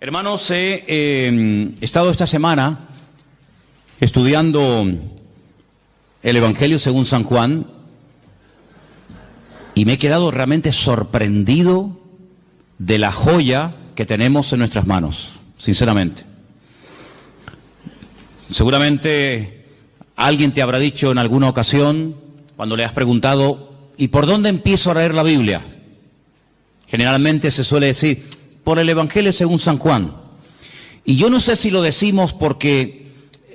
Hermanos, he estado esta semana estudiando el Evangelio según San Juan y me he quedado realmente sorprendido de la joya que tenemos en nuestras manos, sinceramente. Seguramente alguien te habrá dicho en alguna ocasión, cuando le has preguntado, ¿y por dónde empiezo a leer la Biblia? Generalmente se suele decir, por el Evangelio según San Juan. Y yo no sé si lo decimos porque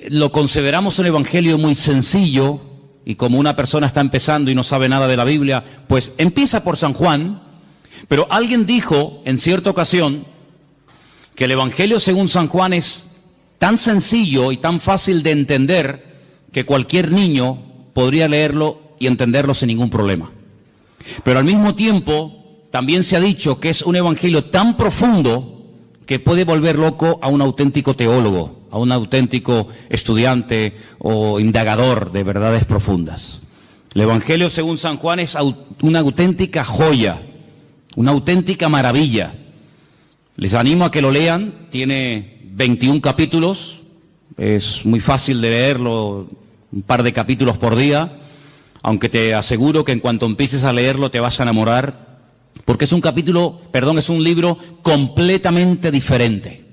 lo consideramos un evangelio muy sencillo, y como una persona está empezando y no sabe nada de la Biblia, pues empieza por San Juan. Pero alguien dijo en cierta ocasión que el Evangelio según San Juan es tan sencillo y tan fácil de entender que cualquier niño podría leerlo y entenderlo sin ningún problema. Pero al mismo tiempo también se ha dicho que es un evangelio tan profundo que puede volver loco a un auténtico teólogo, a un auténtico estudiante o indagador de verdades profundas. El Evangelio según San Juan es una auténtica joya, una auténtica maravilla. Les animo a que lo lean, tiene 21 capítulos, es muy fácil de leerlo, un par de capítulos por día, aunque te aseguro que en cuanto empieces a leerlo te vas a enamorar, porque es un libro completamente diferente.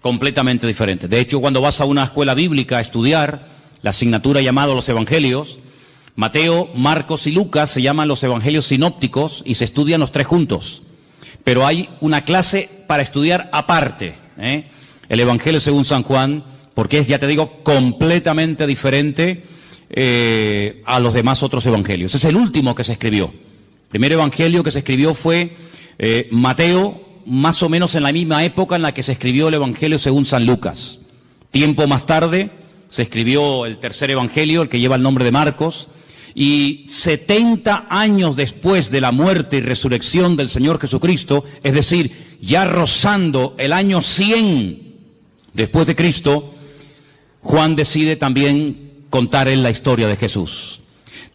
Completamente diferente. De hecho, cuando vas a una escuela bíblica a estudiar la asignatura llamada los Evangelios, Mateo, Marcos y Lucas se llaman los Evangelios sinópticos y se estudian los tres juntos. Pero hay una clase para estudiar aparte, el Evangelio según San Juan, porque es, ya te digo, completamente diferente a los demás otros evangelios. Es el último que se escribió. El primer evangelio que se escribió fue Mateo, más o menos en la misma época en la que se escribió el Evangelio según San Lucas. Tiempo más tarde se escribió el tercer evangelio, el que lleva el nombre de Marcos, y 70 años después de la muerte y resurrección del Señor Jesucristo, es decir, ya rozando el año 100 después de Cristo, Juan decide también contar en la historia de Jesús.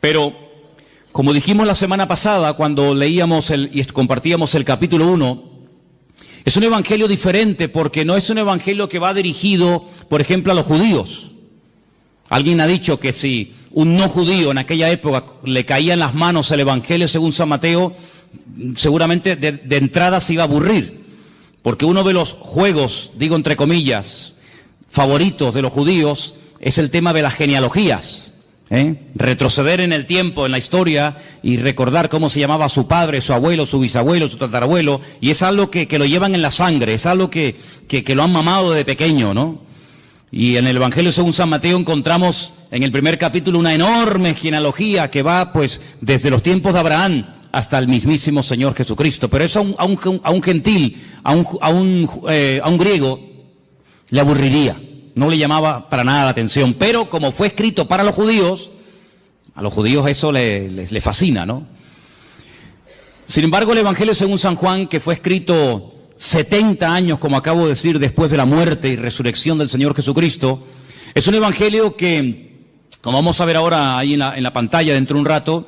Pero, como dijimos la semana pasada, cuando leíamos y compartíamos el capítulo 1, es un evangelio diferente porque no es un evangelio que va dirigido, por ejemplo, a los judíos. Alguien ha dicho que si un no judío en aquella época le caía en las manos el evangelio según San Mateo, seguramente de entrada se iba a aburrir. Porque uno de los juegos, digo entre comillas, favoritos de los judíos es el tema de las genealogías. Retroceder en el tiempo, en la historia, y recordar cómo se llamaba su padre, su abuelo, su bisabuelo, su tatarabuelo, y es algo que lo llevan en la sangre, es algo que lo han mamado desde pequeño, ¿no? Y en el Evangelio según San Mateo encontramos en el primer capítulo una enorme genealogía que va pues desde los tiempos de Abraham hasta el mismísimo Señor Jesucristo. Pero eso a un gentil, a un griego, le aburriría. No le llamaba para nada la atención, pero como fue escrito para los judíos, a los judíos eso les fascina, ¿no? Sin embargo, el Evangelio según San Juan, que fue escrito 70 años, como acabo de decir, después de la muerte y resurrección del Señor Jesucristo, es un evangelio que, como vamos a ver ahora ahí en la pantalla dentro de un rato,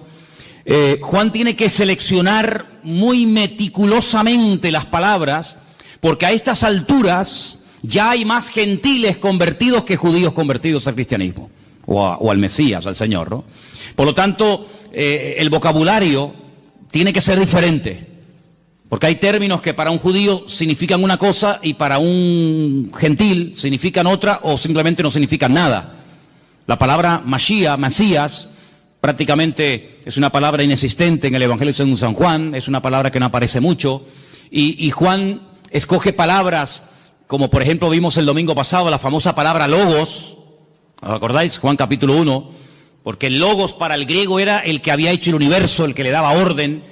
Juan tiene que seleccionar muy meticulosamente las palabras, porque a estas alturas ya hay más gentiles convertidos que judíos convertidos al cristianismo, o al Mesías, al Señor, ¿no? Por lo tanto, el vocabulario tiene que ser diferente, porque hay términos que para un judío significan una cosa y para un gentil significan otra o simplemente no significan nada. La palabra Mashiach, Mesías, prácticamente es una palabra inexistente en el Evangelio según San Juan, es una palabra que no aparece mucho, y Juan escoge palabras como por ejemplo vimos el domingo pasado la famosa palabra logos, ¿os acordáis? Juan capítulo 1, porque el logos para el griego era el que había hecho el universo, el que le daba orden,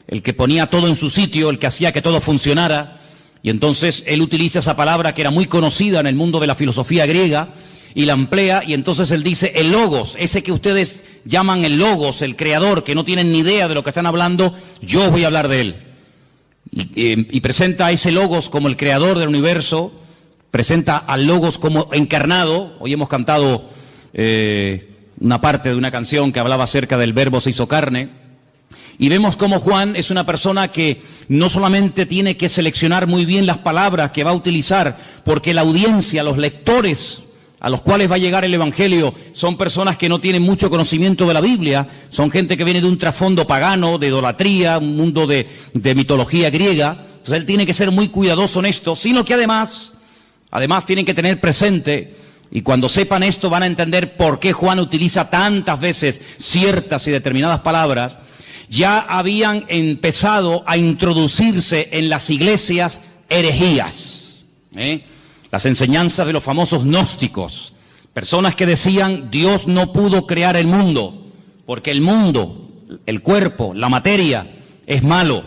el que ponía todo en su sitio, el que hacía que todo funcionara, y entonces él utiliza esa palabra que era muy conocida en el mundo de la filosofía griega, y la emplea, y entonces él dice, el logos, ese que ustedes llaman el logos, el creador, que no tienen ni idea de lo que están hablando, yo voy a hablar de él. Y presenta a ese logos como el creador del universo, presenta al logos como encarnado. Hoy hemos cantado una parte de una canción que hablaba acerca del verbo se hizo carne, Y vemos cómo Juan es una persona que no solamente tiene que seleccionar muy bien las palabras que va a utilizar, porque la audiencia, los lectores a los cuales va a llegar el Evangelio, son personas que no tienen mucho conocimiento de la Biblia, son gente que viene de un trasfondo pagano, de idolatría, un mundo de mitología griega. Entonces él tiene que ser muy cuidadoso en esto, sino que además tienen que tener presente, y cuando sepan esto van a entender por qué Juan utiliza tantas veces ciertas y determinadas palabras. Ya habían empezado a introducirse en las iglesias herejías, las enseñanzas de los famosos gnósticos, personas que decían Dios no pudo crear el mundo, porque el mundo, el cuerpo, la materia es malo.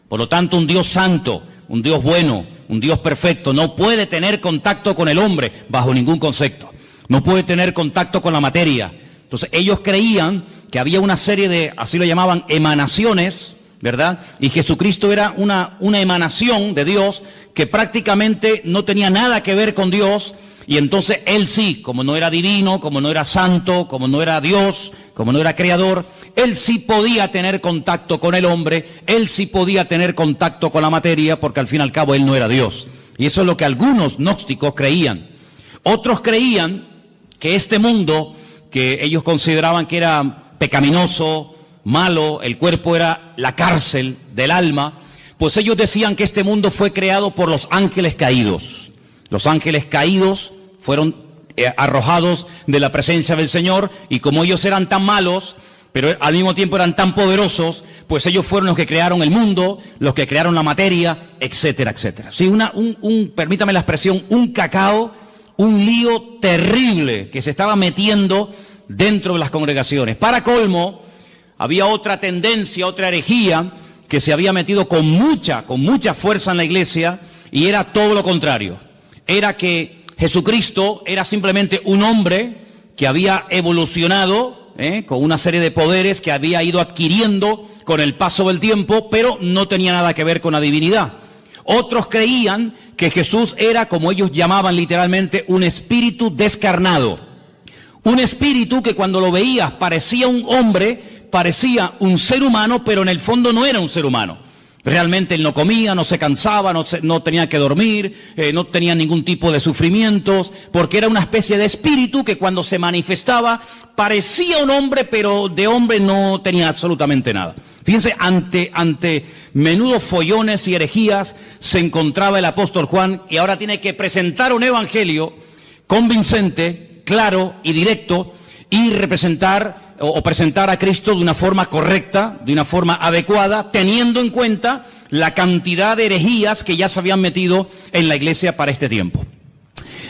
Por lo tanto, un Dios santo, un Dios bueno, un Dios perfecto no puede tener contacto con el hombre bajo ningún concepto, no puede tener contacto con la materia. Entonces ellos creían que había una serie de, así lo llamaban, emanaciones, ¿verdad? Y Jesucristo era una emanación de Dios que prácticamente no tenía nada que ver con Dios, y entonces él sí, como no era divino, como no era santo, como no era Dios, como no era creador, él sí podía tener contacto con el hombre, él sí podía tener contacto con la materia, porque al fin y al cabo él no era Dios. Y eso es lo que algunos gnósticos creían. Otros creían que este mundo, que ellos consideraban que era pecaminoso, malo, el cuerpo era la cárcel del alma, pues ellos decían que este mundo fue creado por los ángeles caídos. Los ángeles caídos fueron arrojados de la presencia del Señor, y como ellos eran tan malos, pero al mismo tiempo eran tan poderosos, pues ellos fueron los que crearon el mundo, los que crearon la materia, etcétera, etcétera. Sí, permítame la expresión, un cacao, un lío terrible que se estaba metiendo dentro de las congregaciones. Para colmo, había otra tendencia, otra herejía que se había metido con mucha fuerza en la iglesia, y era todo lo contrario. Era que Jesucristo era simplemente un hombre que había evolucionado con una serie de poderes que había ido adquiriendo con el paso del tiempo, pero no tenía nada que ver con la divinidad. Otros creían que Jesús era, como ellos llamaban literalmente, un espíritu descarnado. Un espíritu que cuando lo veías parecía un hombre, parecía un ser humano, pero en el fondo no era un ser humano. Realmente él no comía, no se cansaba, no tenía que dormir, no tenía ningún tipo de sufrimientos, porque era una especie de espíritu que cuando se manifestaba parecía un hombre, pero de hombre no tenía absolutamente nada. Fíjense, ante menudos follones y herejías se encontraba el apóstol Juan, y ahora tiene que presentar un evangelio convincente, claro y directo, y representar o presentar a Cristo de una forma correcta, de una forma adecuada, teniendo en cuenta la cantidad de herejías que ya se habían metido en la iglesia para este tiempo.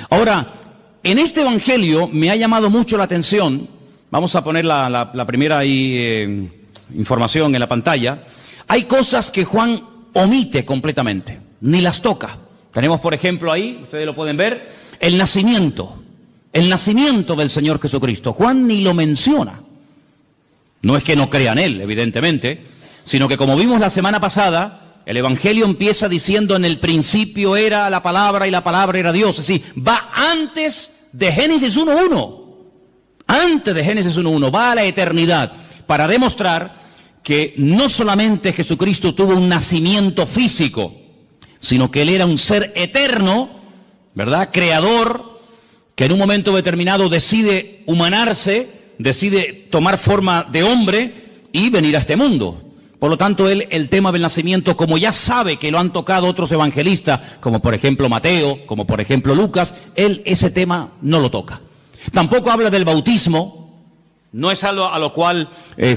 Ahora, en este evangelio me ha llamado mucho la atención, vamos a poner la primera información en la pantalla. Hay cosas que Juan omite completamente, ni las toca. Tenemos, por ejemplo, ahí, ustedes lo pueden ver, el nacimiento del Señor Jesucristo. Juan ni lo menciona. No es que no crea en él, evidentemente, sino que como vimos la semana pasada, el Evangelio empieza diciendo en el principio era la palabra y la palabra era Dios. Es decir, va antes de Génesis 1.1. Antes de Génesis 1.1, va a la eternidad para demostrar que no solamente Jesucristo tuvo un nacimiento físico, sino que él era un ser eterno, ¿verdad? Creador, que en un momento determinado decide humanarse, decide tomar forma de hombre y venir a este mundo. Por lo tanto, él, el tema del nacimiento, como ya sabe que lo han tocado otros evangelistas, como por ejemplo Mateo, como por ejemplo Lucas, él ese tema no lo toca. Tampoco habla del bautismo, no es algo a lo cual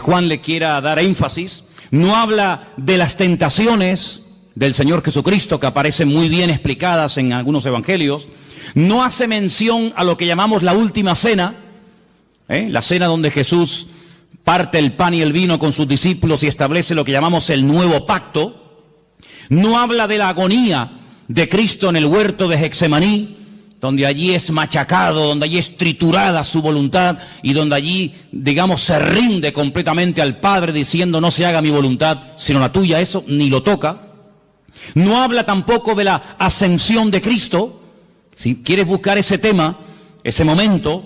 Juan le quiera dar énfasis. No habla de las tentaciones del Señor Jesucristo, que aparecen muy bien explicadas en algunos evangelios. No hace mención a lo que llamamos la última cena, la cena donde Jesús parte el pan y el vino con sus discípulos y establece lo que llamamos el nuevo pacto. No habla de la agonía de Cristo en el huerto de Getsemaní, donde allí es machacado, donde allí es triturada su voluntad y donde allí, digamos, se rinde completamente al Padre diciendo no se haga mi voluntad sino la tuya. Eso ni lo toca. No habla tampoco de la ascensión de Cristo. Si quieres buscar ese tema, ese momento,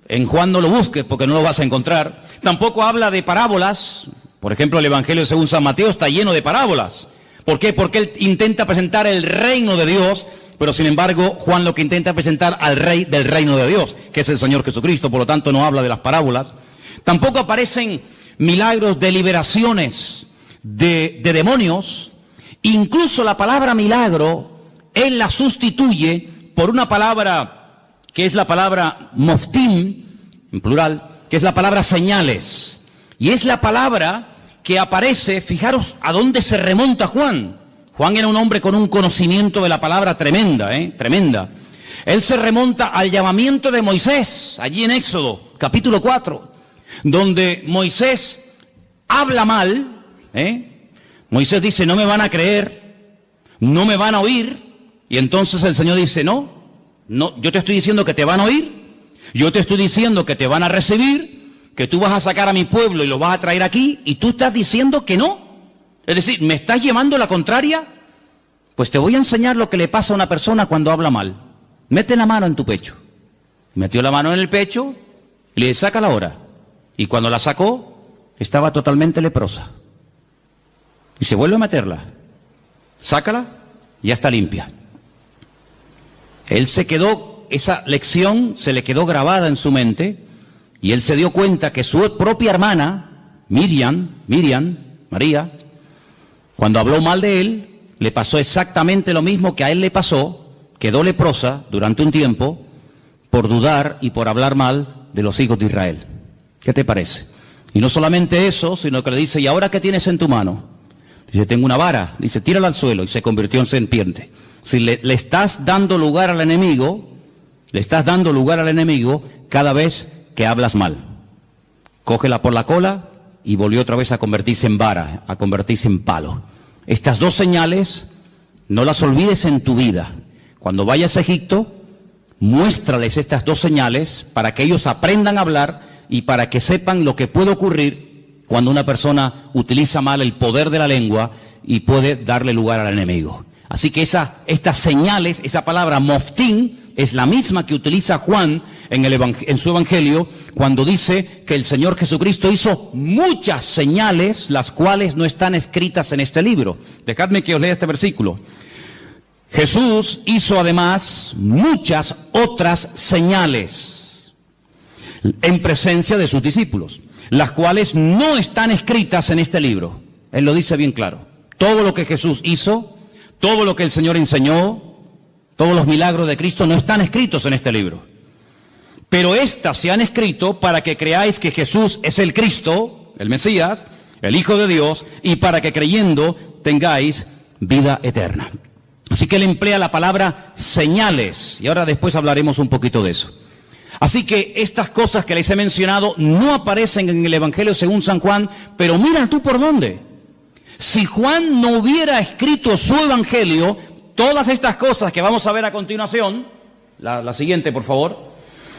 en Juan no lo busques porque no lo vas a encontrar. Tampoco habla de parábolas, Por ejemplo, el Evangelio según San Mateo está lleno de parábolas. ¿Por qué? Porque él intenta presentar el reino de Dios, pero sin embargo Juan lo que intenta presentar al rey del reino de Dios, que es el Señor Jesucristo, por lo tanto no habla de las parábolas. Tampoco aparecen milagros de liberaciones de demonios. Incluso la palabra milagro, él la sustituye por una palabra que es la palabra moftim, en plural, que es la palabra señales. Y es la palabra que aparece, fijaros a dónde se remonta Juan. Juan era un hombre con un conocimiento de la palabra tremenda, tremenda. Él se remonta al llamamiento de Moisés, allí en Éxodo, capítulo 4, donde Moisés habla mal, Moisés dice, no me van a creer, no me van a oír, y entonces el Señor dice, no, yo te estoy diciendo que te van a oír, yo te estoy diciendo que te van a recibir, que tú vas a sacar a mi pueblo y lo vas a traer aquí, y tú estás diciendo que no. Es decir, ¿me estás llevando la contraria? Pues te voy a enseñar lo que le pasa a una persona cuando habla mal. Mete la mano en tu pecho. Metió la mano en el pecho y le dice, sácala ahora. Y cuando la sacó, estaba totalmente leprosa. Y se vuelve a meterla. Sácala, ya está limpia. Él se quedó, esa lección se le quedó grabada en su mente, y él se dio cuenta que su propia hermana, María, cuando habló mal de él, le pasó exactamente lo mismo que a él le pasó, quedó leprosa durante un tiempo por dudar y por hablar mal de los hijos de Israel. ¿Qué te parece? Y no solamente eso, sino que le dice, ¿y ahora qué tienes en tu mano? Dice, tengo una vara. Dice, tírala al suelo, y se convirtió en serpiente. Si le estás dando lugar al enemigo, cada vez que hablas mal. Cógela por la cola y volvió otra vez a convertirse en vara, a convertirse en palo. Estas dos señales no las olvides en tu vida. Cuando vayas a Egipto, muéstrales estas dos señales para que ellos aprendan a hablar y para que sepan lo que puede ocurrir cuando una persona utiliza mal el poder de la lengua y puede darle lugar al enemigo. Así que estas señales, esa palabra moftim, es la misma que utiliza Juan en su Evangelio cuando dice que el Señor Jesucristo hizo muchas señales, las cuales no están escritas en este libro. Dejadme que os lea este versículo. Jesús hizo además muchas otras señales en presencia de sus discípulos, las cuales no están escritas en este libro. Él lo dice bien claro. Todo lo que Jesús hizo, todo lo que el Señor enseñó, todos los milagros de Cristo no están escritos en este libro. Pero estas se han escrito para que creáis que Jesús es el Cristo, el Mesías, el Hijo de Dios, y para que creyendo tengáis vida eterna. Así que él emplea la palabra señales, y ahora después hablaremos un poquito de eso. Así que estas cosas que les he mencionado no aparecen en el Evangelio según San Juan, pero mira tú por dónde. Si Juan no hubiera escrito su Evangelio, todas estas cosas que vamos a ver a continuación, la siguiente por favor,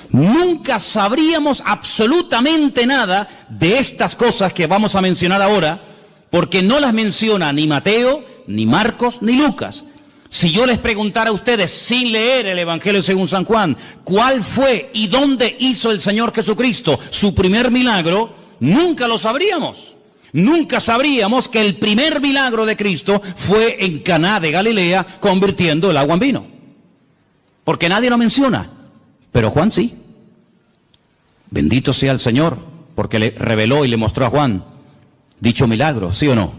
nunca sabríamos absolutamente nada de estas cosas que vamos a mencionar ahora, porque no las menciona ni Mateo, ni Marcos, ni Lucas. Si yo les preguntara a ustedes, sin leer el Evangelio según San Juan, cuál fue y dónde hizo el Señor Jesucristo su primer milagro, nunca lo sabríamos. Nunca sabríamos que el primer milagro de Cristo fue en Caná de Galilea, convirtiendo el agua en vino. Porque nadie lo menciona, pero Juan sí. Bendito sea el Señor, porque le reveló y le mostró a Juan dicho milagro, ¿sí o no?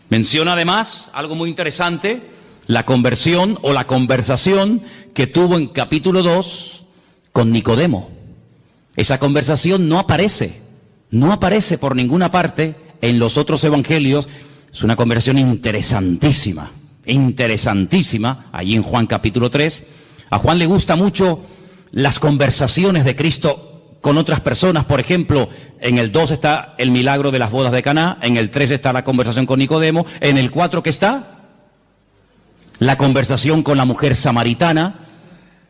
Menciona además algo muy interesante, la conversión o la conversación que tuvo en capítulo 2 con Nicodemo. Esa conversación no aparece por ninguna parte en los otros evangelios. Es una conversación interesantísima, allí en Juan capítulo 3. A Juan le gusta mucho las conversaciones de Cristo con otras personas. Por ejemplo, en el 2 está el milagro de las bodas de Caná, en el 3 está la conversación con Nicodemo, en el 4 ¿qué está? La conversación con la mujer samaritana.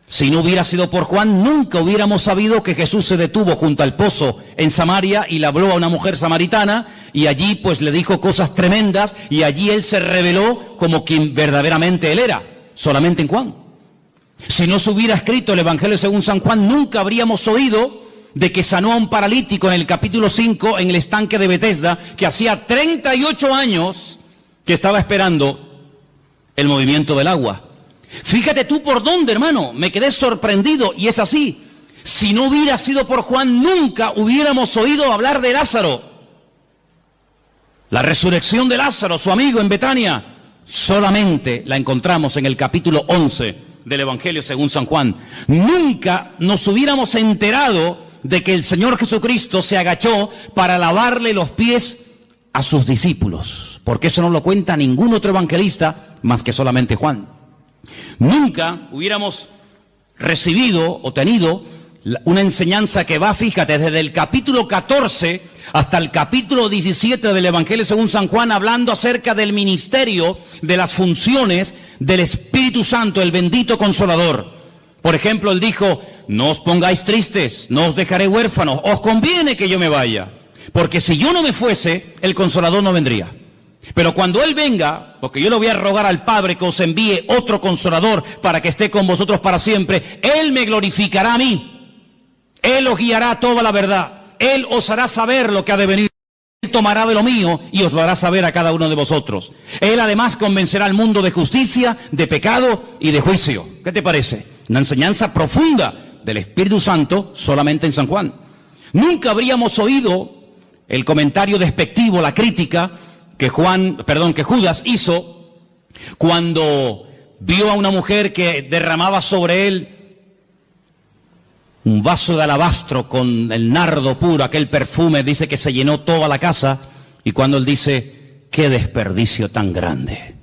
Si no hubiera sido por Juan, nunca hubiéramos sabido que Jesús se detuvo junto al pozo en Samaria y le habló a una mujer samaritana, y allí pues le dijo cosas tremendas, y allí él se reveló como quien verdaderamente él era, solamente en Juan. Si no se hubiera escrito el Evangelio según San Juan, nunca habríamos oído de que sanó a un paralítico en el capítulo 5 en el estanque de Betesda, que hacía 38 años que estaba esperando el movimiento del agua. Fíjate tú por dónde, hermano, me quedé sorprendido, y es así. Si no hubiera sido por Juan, nunca hubiéramos oído hablar de Lázaro. La resurrección de Lázaro, su amigo en Betania, solamente la encontramos en el capítulo 11 del Evangelio según San Juan. Nunca nos hubiéramos enterado de que el Señor Jesucristo se agachó para lavarle los pies a sus discípulos, porque eso no lo cuenta ningún otro evangelista más que solamente Juan. Nunca hubiéramos recibido o tenido una enseñanza que va, fíjate, desde el capítulo 14 hasta el capítulo 17 del Evangelio según San Juan, hablando acerca del ministerio, de las funciones del Espíritu Santo, el bendito Consolador. Por ejemplo, él dijo: no os pongáis tristes, no os dejaré huérfanos, os conviene que yo me vaya, porque si yo no me fuese, el Consolador no vendría. Pero cuando Él venga, porque yo le voy a rogar al Padre que os envíe otro Consolador para que esté con vosotros para siempre, Él me glorificará a mí. Él os guiará a toda la verdad. Él os hará saber lo que ha de venir. Él tomará de lo mío y os lo hará saber a cada uno de vosotros. Él además convencerá al mundo de justicia, de pecado y de juicio. ¿Qué te parece? Una enseñanza profunda del Espíritu Santo solamente en San Juan. Nunca habríamos oído el comentario despectivo, la crítica que Judas hizo cuando vio a una mujer que derramaba sobre él un vaso de alabastro con el nardo puro, aquel perfume, dice que se llenó toda la casa, y cuando él dice: qué desperdicio tan grande,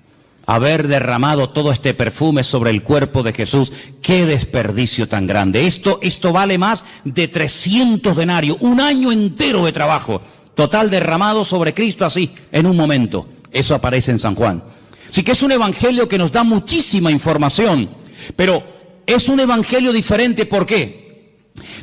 haber derramado todo este perfume sobre el cuerpo de Jesús, qué desperdicio tan grande. Esto vale más de 300 denarios, un año entero de trabajo, total derramado sobre Cristo así, en un momento. Eso aparece en San Juan. Así que es un evangelio que nos da muchísima información, pero es un evangelio diferente. ¿Por qué?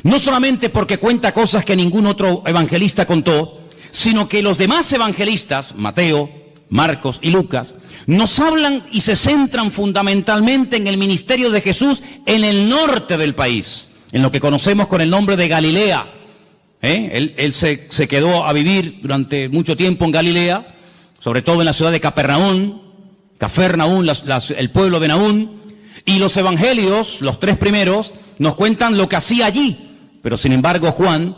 No solamente porque cuenta cosas que ningún otro evangelista contó, sino que los demás evangelistas, Mateo, Marcos y Lucas, nos hablan y se centran fundamentalmente en el ministerio de Jesús en el norte del país, en lo que conocemos con el nombre de Galilea. Él se quedó a vivir durante mucho tiempo en Galilea, sobre todo en la ciudad de Capernaum, el pueblo de Naún, y los evangelios, los 3 primeros, nos cuentan lo que hacía allí. Pero sin embargo Juan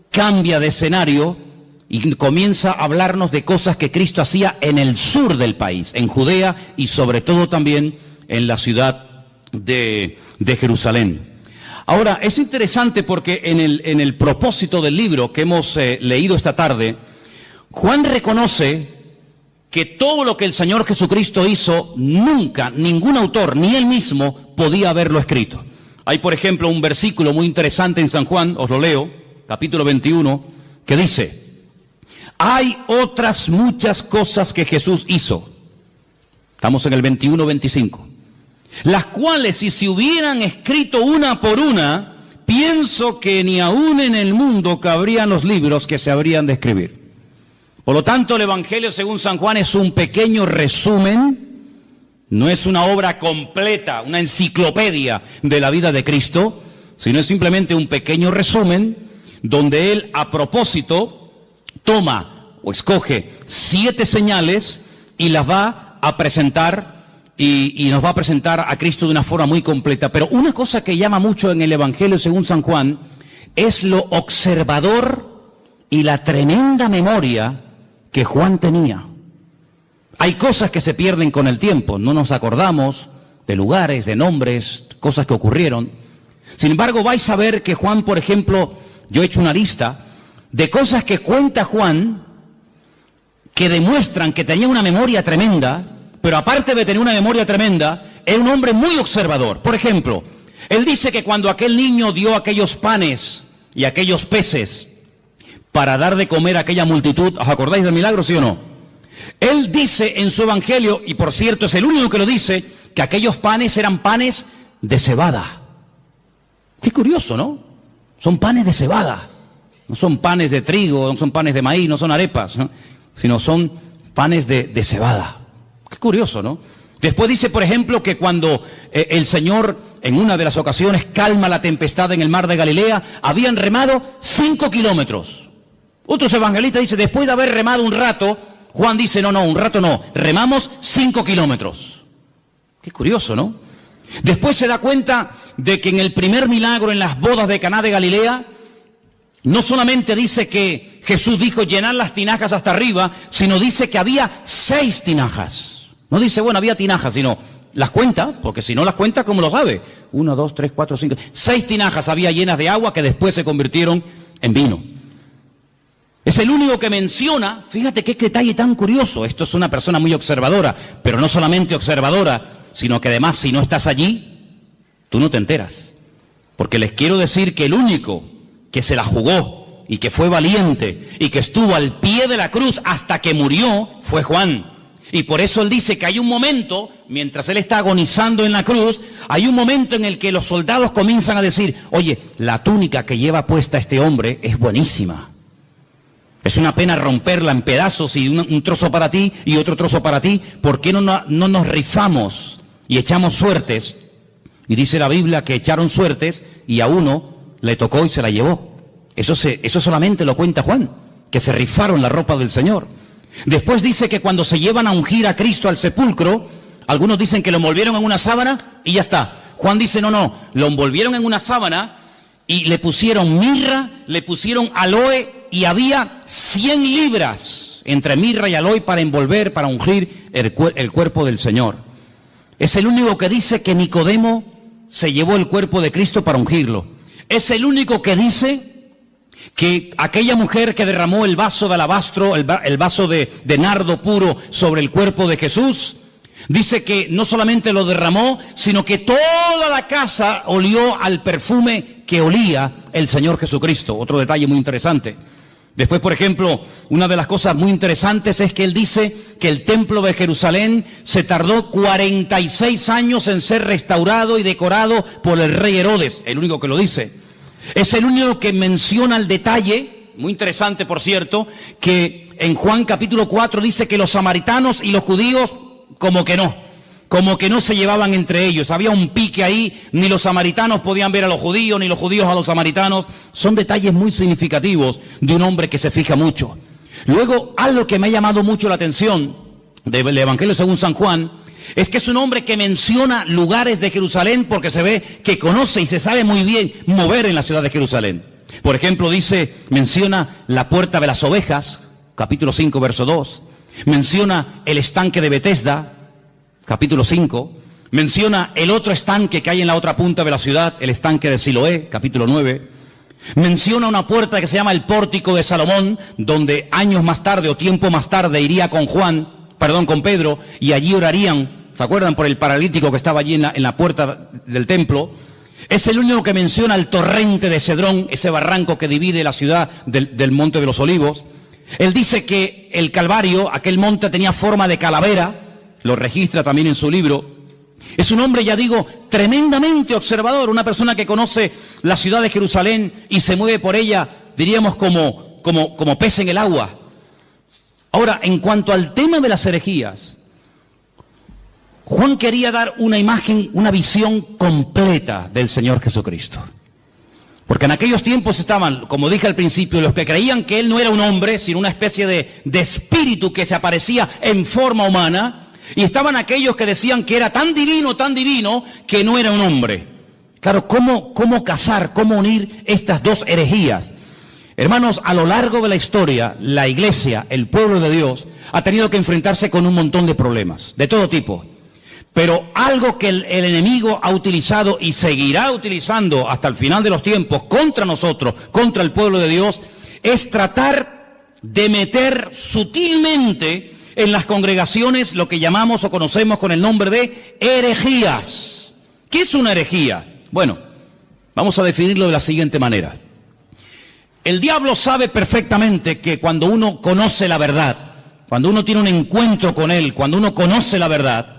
cambia de escenario y comienza a hablarnos de cosas que Cristo hacía en el sur del país, en Judea y sobre todo también en la ciudad de Jerusalén. Ahora, es interesante porque en el propósito del libro que hemos leído esta tarde, Juan reconoce que todo lo que el Señor Jesucristo hizo, nunca, ningún autor, ni él mismo, podía haberlo escrito. Hay, por ejemplo, un versículo muy interesante en San Juan, os lo leo, capítulo 21, que dice: hay otras muchas cosas que Jesús hizo. Estamos en el 21-25. Las cuales, si se hubieran escrito una por una, pienso que ni aún en el mundo cabrían los libros que se habrían de escribir. Por lo tanto, el Evangelio según San Juan es un pequeño resumen, no es una obra completa, una enciclopedia de la vida de Cristo, sino es simplemente un pequeño resumen donde él, a propósito, toma o escoge 7 señales y las va a presentar y nos va a presentar a Cristo de una forma muy completa. Pero una cosa que llama mucho en el Evangelio según San Juan es lo observador y la tremenda memoria que Juan tenía. Hay cosas que se pierden con el tiempo, no nos acordamos de lugares, de nombres, cosas que ocurrieron. Sin embargo, vais a ver que Juan, por ejemplo, yo he hecho una lista de cosas que cuenta Juan que demuestran que tenía una memoria tremenda, pero aparte de tener una memoria tremenda, era un hombre muy observador. Por ejemplo, él dice que cuando aquel niño dio aquellos panes y aquellos peces para dar de comer a aquella multitud, ¿os acordáis del milagro, sí o no? Él dice en su evangelio, y por cierto es el único que lo dice, que aquellos panes eran panes de cebada. Qué curioso, ¿no? Son panes de cebada. No son panes de trigo, no son panes de maíz, no son arepas, ¿no? Sino son panes de cebada. Qué curioso, ¿no? Después dice, por ejemplo, que cuando el Señor en una de las ocasiones, calma la tempestad en el mar de Galilea, habían remado 5 kilómetros. Otros evangelistas dicen, después de haber remado un rato, Juan dice, no, un rato no, remamos 5 kilómetros. Qué curioso, ¿no? Después se da cuenta de que en el primer milagro en las bodas de Caná de Galilea, no solamente dice que Jesús dijo llenar las tinajas hasta arriba, sino dice que había 6 tinajas. No dice, bueno, había tinajas, sino las cuenta, porque si no las cuenta, ¿cómo lo sabe? 1, 2, 3, 4, 5, 6 tinajas había llenas de agua que después se convirtieron en vino. Es el único que menciona, fíjate qué detalle tan curioso, esto es una persona muy observadora, pero no solamente observadora, sino que además si no estás allí, tú no te enteras. Porque les quiero decir que el único que se la jugó y que fue valiente y que estuvo al pie de la cruz hasta que murió fue Juan. Y por eso él dice que hay un momento, mientras él está agonizando en la cruz, hay un momento en el que los soldados comienzan a decir, oye, la túnica que lleva puesta este hombre es buenísima. Es una pena romperla en pedazos y un trozo para ti y otro trozo para ti. ¿Por qué no nos rifamos y echamos suertes? Y dice la Biblia que echaron suertes y a uno le tocó y se la llevó. Eso solamente lo cuenta Juan, que se rifaron la ropa del Señor. Después dice que cuando se llevan a ungir a Cristo al sepulcro, algunos dicen que lo envolvieron en una sábana y ya está. Juan dice, no, lo envolvieron en una sábana y le pusieron mirra, le pusieron aloe y había 100 libras entre mirra y aloe para envolver, para ungir el cuerpo del Señor. Es el único que dice que Nicodemo se llevó el cuerpo de Cristo para ungirlo. Es el único que dice que aquella mujer que derramó el vaso de alabastro, el vaso de nardo puro sobre el cuerpo de Jesús, dice que no solamente lo derramó, sino que toda la casa olió al perfume que olía el Señor Jesucristo. Otro detalle muy interesante. Después, por ejemplo, una de las cosas muy interesantes es que él dice que el templo de Jerusalén se tardó 46 años en ser restaurado y decorado por el rey Herodes, el único que lo dice. Es el único que menciona el detalle, muy interesante por cierto, que en Juan capítulo 4 dice que los samaritanos y los judíos como que no se llevaban entre ellos, había un pique ahí, ni los samaritanos podían ver a los judíos, ni los judíos a los samaritanos. Son detalles muy significativos de un hombre que se fija mucho. Luego, algo que me ha llamado mucho la atención del Evangelio según San Juan, es que es un hombre que menciona lugares de Jerusalén porque se ve que conoce y se sabe muy bien mover en la ciudad de Jerusalén. Por ejemplo, menciona la puerta de las ovejas, capítulo 5, verso 2. Menciona el estanque de Betesda, capítulo 5, menciona el otro estanque que hay en la otra punta de la ciudad, el estanque de Siloé, capítulo 9, menciona una puerta que se llama el pórtico de Salomón, donde años más tarde o tiempo más tarde iría con Pedro, y allí orarían, ¿se acuerdan? Por el paralítico que estaba allí en la puerta del templo. Es el único que menciona el torrente de Cedrón, ese barranco que divide la ciudad del Monte de los Olivos. Él dice que el Calvario, aquel monte tenía forma de calavera, lo registra también en su libro. Es un hombre, ya digo, tremendamente observador, una persona que conoce la ciudad de Jerusalén y se mueve por ella, diríamos, como pez en el agua. Ahora, en cuanto al tema de las herejías, Juan quería dar una imagen, una visión completa del Señor Jesucristo. Porque en aquellos tiempos estaban, como dije al principio, los que creían que Él no era un hombre, sino una especie de espíritu que se aparecía en forma humana, y estaban aquellos que decían que era tan divino, que no era un hombre. Claro, ¿cómo casar, cómo unir estas dos herejías? Hermanos, a lo largo de la historia, la iglesia, el pueblo de Dios, ha tenido que enfrentarse con un montón de problemas, de todo tipo. Pero algo que el enemigo ha utilizado y seguirá utilizando hasta el final de los tiempos contra nosotros, contra el pueblo de Dios, es tratar de meter sutilmente en las congregaciones lo que llamamos o conocemos con el nombre de herejías. ¿Qué es una herejía? Bueno, vamos a definirlo de la siguiente manera. El diablo sabe perfectamente que cuando uno conoce la verdad, cuando uno tiene un encuentro con él, cuando uno conoce la verdad,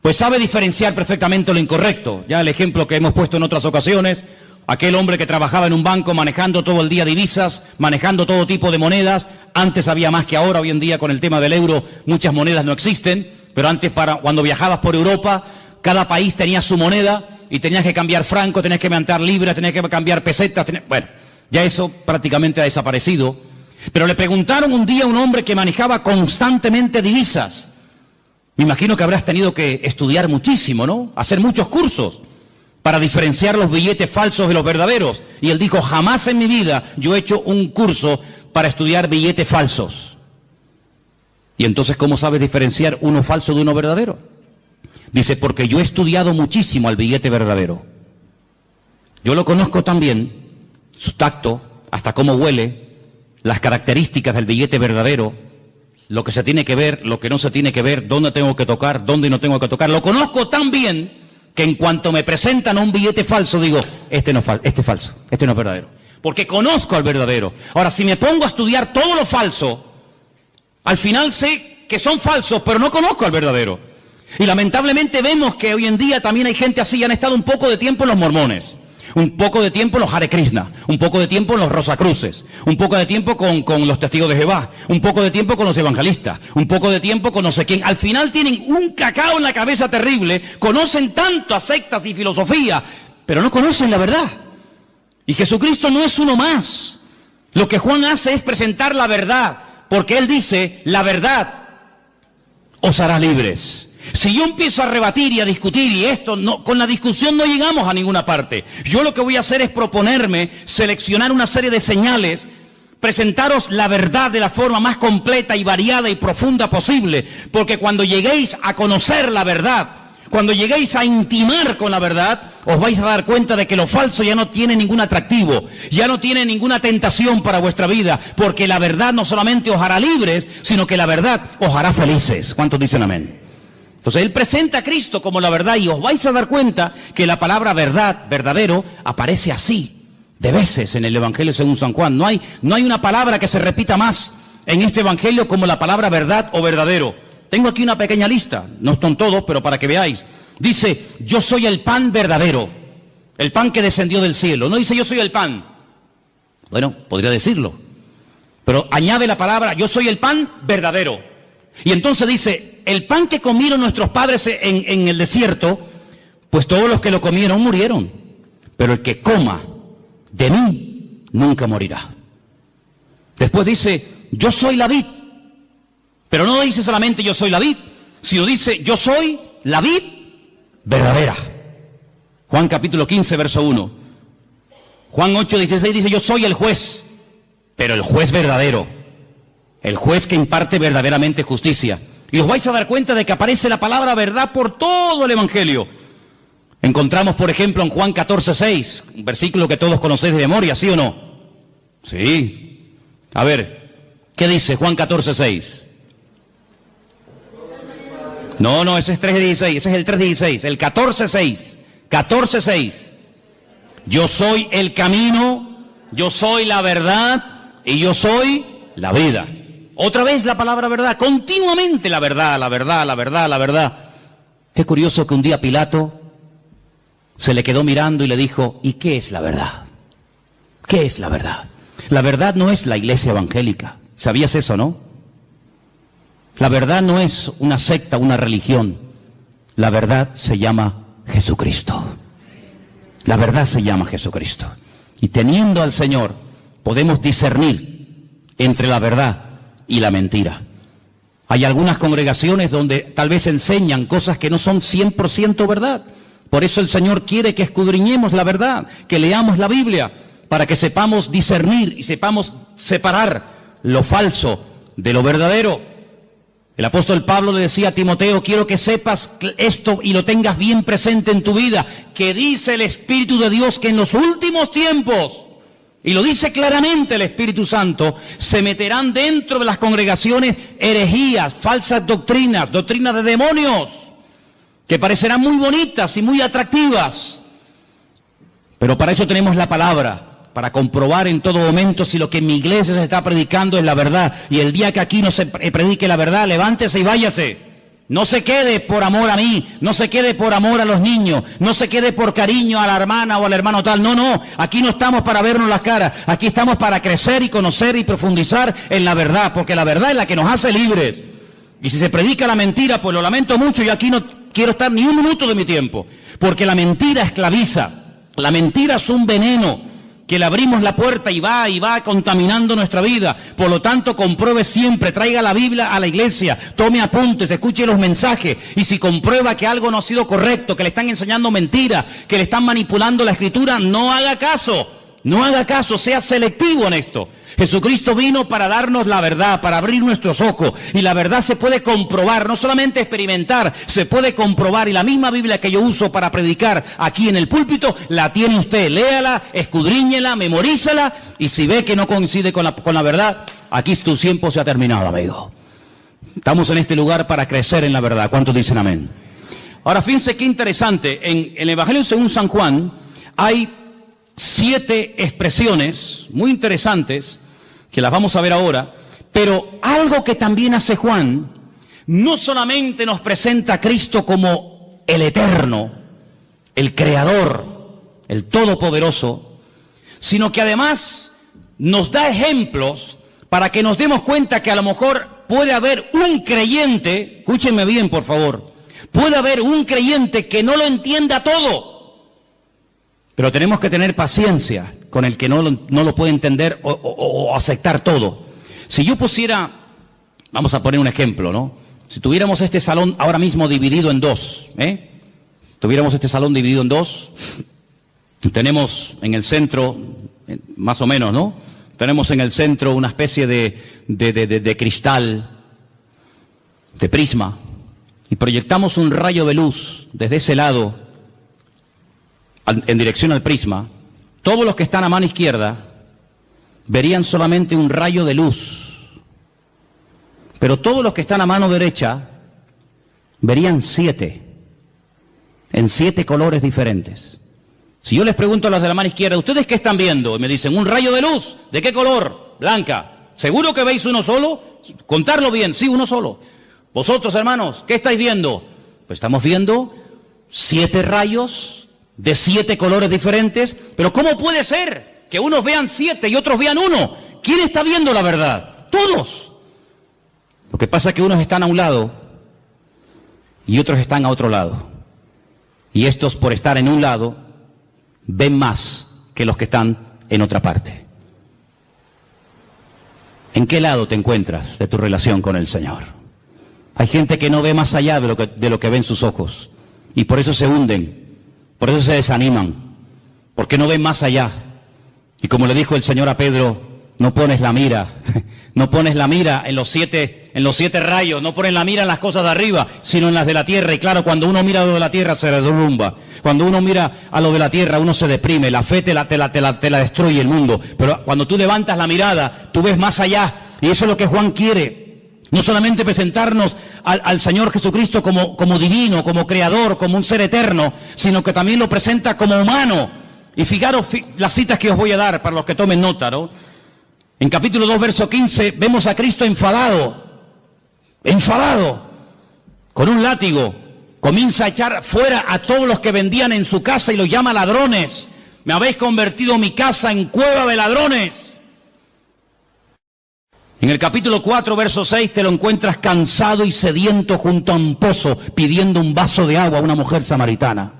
pues sabe diferenciar perfectamente lo incorrecto. Ya el ejemplo que hemos puesto en otras ocasiones, aquel hombre que trabajaba en un banco manejando todo el día divisas, manejando todo tipo de monedas. Antes había más que ahora, hoy en día con el tema del euro muchas monedas no existen, pero antes cuando viajabas por Europa, cada país tenía su moneda. y tenías que cambiar franco, tenías que mandar libras, tenías que cambiar pesetas, bueno, ya eso prácticamente ha desaparecido. Pero le preguntaron un día a un hombre que manejaba constantemente divisas. Me imagino que habrás tenido que estudiar muchísimo, ¿no? Hacer muchos cursos para diferenciar los billetes falsos de los verdaderos. Y él dijo, jamás en mi vida yo he hecho un curso para estudiar billetes falsos. Y entonces, ¿cómo sabes diferenciar uno falso de uno verdadero? Dice, porque yo he estudiado muchísimo al billete verdadero. Yo lo conozco también, su tacto, hasta cómo huele, las características del billete verdadero, lo que se tiene que ver, lo que no se tiene que ver, dónde tengo que tocar, dónde no tengo que tocar. Lo conozco tan bien que en cuanto me presentan un billete falso, digo, este es falso, este no es verdadero. Porque conozco al verdadero. Ahora, si me pongo a estudiar todo lo falso, al final sé que son falsos, pero no conozco al verdadero. Y lamentablemente vemos que hoy en día también hay gente así, han estado un poco de tiempo en los mormones, un poco de tiempo en los Hare Krishna, un poco de tiempo en los Rosacruces, un poco de tiempo con los testigos de Jehová, un poco de tiempo con los evangelistas, un poco de tiempo con no sé quién. Al final tienen un cacao en la cabeza terrible, conocen tantas sectas y filosofía, pero no conocen la verdad. Y Jesucristo no es uno más. Lo que Juan hace es presentar la verdad, porque él dice, la verdad os hará libres. Si yo empiezo a rebatir y a discutir y esto, no, con la discusión no llegamos a ninguna parte. Yo lo que voy a hacer es proponerme, seleccionar una serie de señales, presentaros la verdad de la forma más completa y variada y profunda posible, porque cuando lleguéis a conocer la verdad, cuando lleguéis a intimar con la verdad, os vais a dar cuenta de que lo falso ya no tiene ningún atractivo, ya no tiene ninguna tentación para vuestra vida, porque la verdad no solamente os hará libres, sino que la verdad os hará felices. ¿Cuántos dicen amén? Entonces él presenta a Cristo como la verdad y os vais a dar cuenta que la palabra verdad, verdadero, aparece así, de veces en el Evangelio según San Juan. No hay una palabra que se repita más en este Evangelio como la palabra verdad o verdadero. Tengo aquí una pequeña lista, no están todos, pero para que veáis. Dice, yo soy el pan verdadero, el pan que descendió del cielo. No dice yo soy el pan. Bueno, podría decirlo, pero añade la palabra, yo soy el pan verdadero. Y entonces dice, el pan que comieron nuestros padres en el desierto, pues todos los que lo comieron murieron. Pero el que coma de mí nunca morirá. Después dice, yo soy la vid. Pero no dice solamente yo soy la vid, sino dice yo soy la vid verdadera. Juan capítulo 15, verso 1. Juan 8, 16 dice yo soy el juez, pero el juez verdadero. El juez que imparte verdaderamente justicia. Y os vais a dar cuenta de que aparece la palabra verdad por todo el Evangelio. Encontramos, por ejemplo, en Juan 14, 6, un versículo que todos conocéis de memoria, ¿sí o no? Sí. A ver, ¿qué dice Juan 14, 6? No, ese es 3:16, ese es el 3:16, el 14:6, 14:6. Yo soy el camino, yo soy la verdad y yo soy la vida. Otra vez la palabra verdad, continuamente la verdad, la verdad, la verdad, la verdad. Qué curioso que un día Pilato se le quedó mirando y le dijo, ¿y qué es la verdad? ¿Qué es la verdad? La verdad no es la iglesia evangélica, ¿sabías eso, no? La verdad no es una secta, una religión. La verdad se llama Jesucristo. La verdad se llama Jesucristo. Y teniendo al Señor, podemos discernir entre la verdad y la mentira. Hay algunas congregaciones donde tal vez enseñan cosas que no son 100% verdad. Por eso el Señor quiere que escudriñemos la verdad, que leamos la Biblia, para que sepamos discernir y sepamos separar lo falso de lo verdadero. El apóstol Pablo le decía a Timoteo, quiero que sepas esto y lo tengas bien presente en tu vida, que dice el Espíritu de Dios que en los últimos tiempos, y lo dice claramente el Espíritu Santo, se meterán dentro de las congregaciones herejías, falsas doctrinas, doctrinas de demonios, que parecerán muy bonitas y muy atractivas. Pero para eso tenemos la palabra, para comprobar en todo momento si lo que en mi iglesia se está predicando es la verdad. Y el día que aquí no se predique la verdad, levántese y váyase. No se quede por amor a mí, no se quede por amor a los niños, no se quede por cariño a la hermana o al hermano tal. No, aquí no estamos para vernos las caras, aquí estamos para crecer y conocer y profundizar en la verdad, porque la verdad es la que nos hace libres. Y si se predica la mentira, pues lo lamento mucho, yo aquí no quiero estar ni un minuto de mi tiempo, porque la mentira esclaviza, la mentira es un veneno que le abrimos la puerta y va contaminando nuestra vida. Por lo tanto, compruebe siempre, traiga la Biblia a la iglesia, tome apuntes, escuche los mensajes, y si comprueba que algo no ha sido correcto, que le están enseñando mentira, que le están manipulando la escritura, no haga caso. No haga caso, sea selectivo en esto. Jesucristo vino para darnos la verdad, para abrir nuestros ojos. Y la verdad se puede comprobar, no solamente experimentar, se puede comprobar. Y la misma Biblia que yo uso para predicar aquí en el púlpito, la tiene usted. Léala, escudriñela, memorízala. Y si ve que no coincide con la verdad, aquí tu tiempo se ha terminado, amigo. Estamos en este lugar para crecer en la verdad. ¿Cuántos dicen amén? Ahora, fíjense qué interesante. En el Evangelio según San Juan hay 7 expresiones muy interesantes que las vamos a ver ahora, pero algo que también hace Juan, no solamente nos presenta a Cristo como el eterno, el creador, el todopoderoso, sino que además nos da ejemplos para que nos demos cuenta que a lo mejor puede haber un creyente, escúchenme bien por favor, puede haber un creyente que no lo entienda todo. Pero tenemos que tener paciencia con el que no lo puede entender o aceptar todo. Si yo pusiera, vamos a poner un ejemplo, ¿no? Si tuviéramos este salón ahora mismo dividido en dos, tuviéramos este salón dividido en dos, tenemos en el centro, más o menos, ¿no? Tenemos en el centro una especie de cristal, de prisma, y proyectamos un rayo de luz desde ese lado en dirección al prisma. Todos los que están a mano izquierda verían solamente un rayo de luz, pero todos los que están a mano derecha verían 7, en 7 colores diferentes. Si yo les pregunto a los de la mano izquierda, ¿ustedes qué están viendo? Y me dicen, un rayo de luz. ¿De qué color? Blanca. ¿Seguro que veis uno solo? Contarlo bien, sí, uno solo. Vosotros, hermanos, ¿qué estáis viendo? Pues estamos viendo 7 rayos de 7 colores diferentes. Pero ¿cómo puede ser que unos vean 7 y otros vean 1? ¿Quién está viendo la verdad? Todos. Lo que pasa es que unos están a un lado y otros están a otro lado. Y estos, por estar en un lado, ven más que los que están en otra parte. ¿En qué lado te encuentras de tu relación con el Señor? Hay gente que no ve más allá de lo que ven sus ojos, y por eso se hunden. Por eso se desaniman, porque no ven más allá. Y como le dijo el Señor a Pedro, no pones la mira, no pones la mira en los 7 rayos, no pones la mira en las cosas de arriba, sino en las de la tierra. Y claro, cuando uno mira a lo de la tierra se derrumba. Cuando uno mira a lo de la tierra uno se deprime, la fe te la destruye el mundo. Pero cuando tú levantas la mirada, tú ves más allá. Y eso es lo que Juan quiere. No solamente presentarnos al Señor Jesucristo como divino, como creador, como un ser eterno, sino que también lo presenta como humano. Y fijaros las citas que os voy a dar para los que tomen nota, ¿no? En capítulo 2, verso 15, vemos a Cristo enfadado, con un látigo. Comienza a echar fuera a todos los que vendían en su casa y los llama ladrones. Me habéis convertido mi casa en cueva de ladrones. En el capítulo 4, verso 6, te lo encuentras cansado y sediento junto a un pozo, pidiendo un vaso de agua a una mujer samaritana.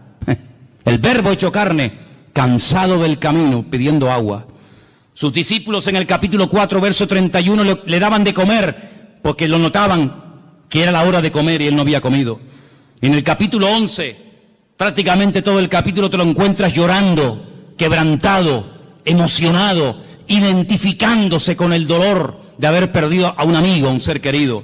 El verbo hecho carne, cansado del camino, pidiendo agua. Sus discípulos en el capítulo 4, verso 31, le daban de comer, porque lo notaban que era la hora de comer y él no había comido. En el capítulo 11, prácticamente todo el capítulo te lo encuentras llorando, quebrantado, emocionado, identificándose con el dolor de haber perdido a un amigo, a un ser querido.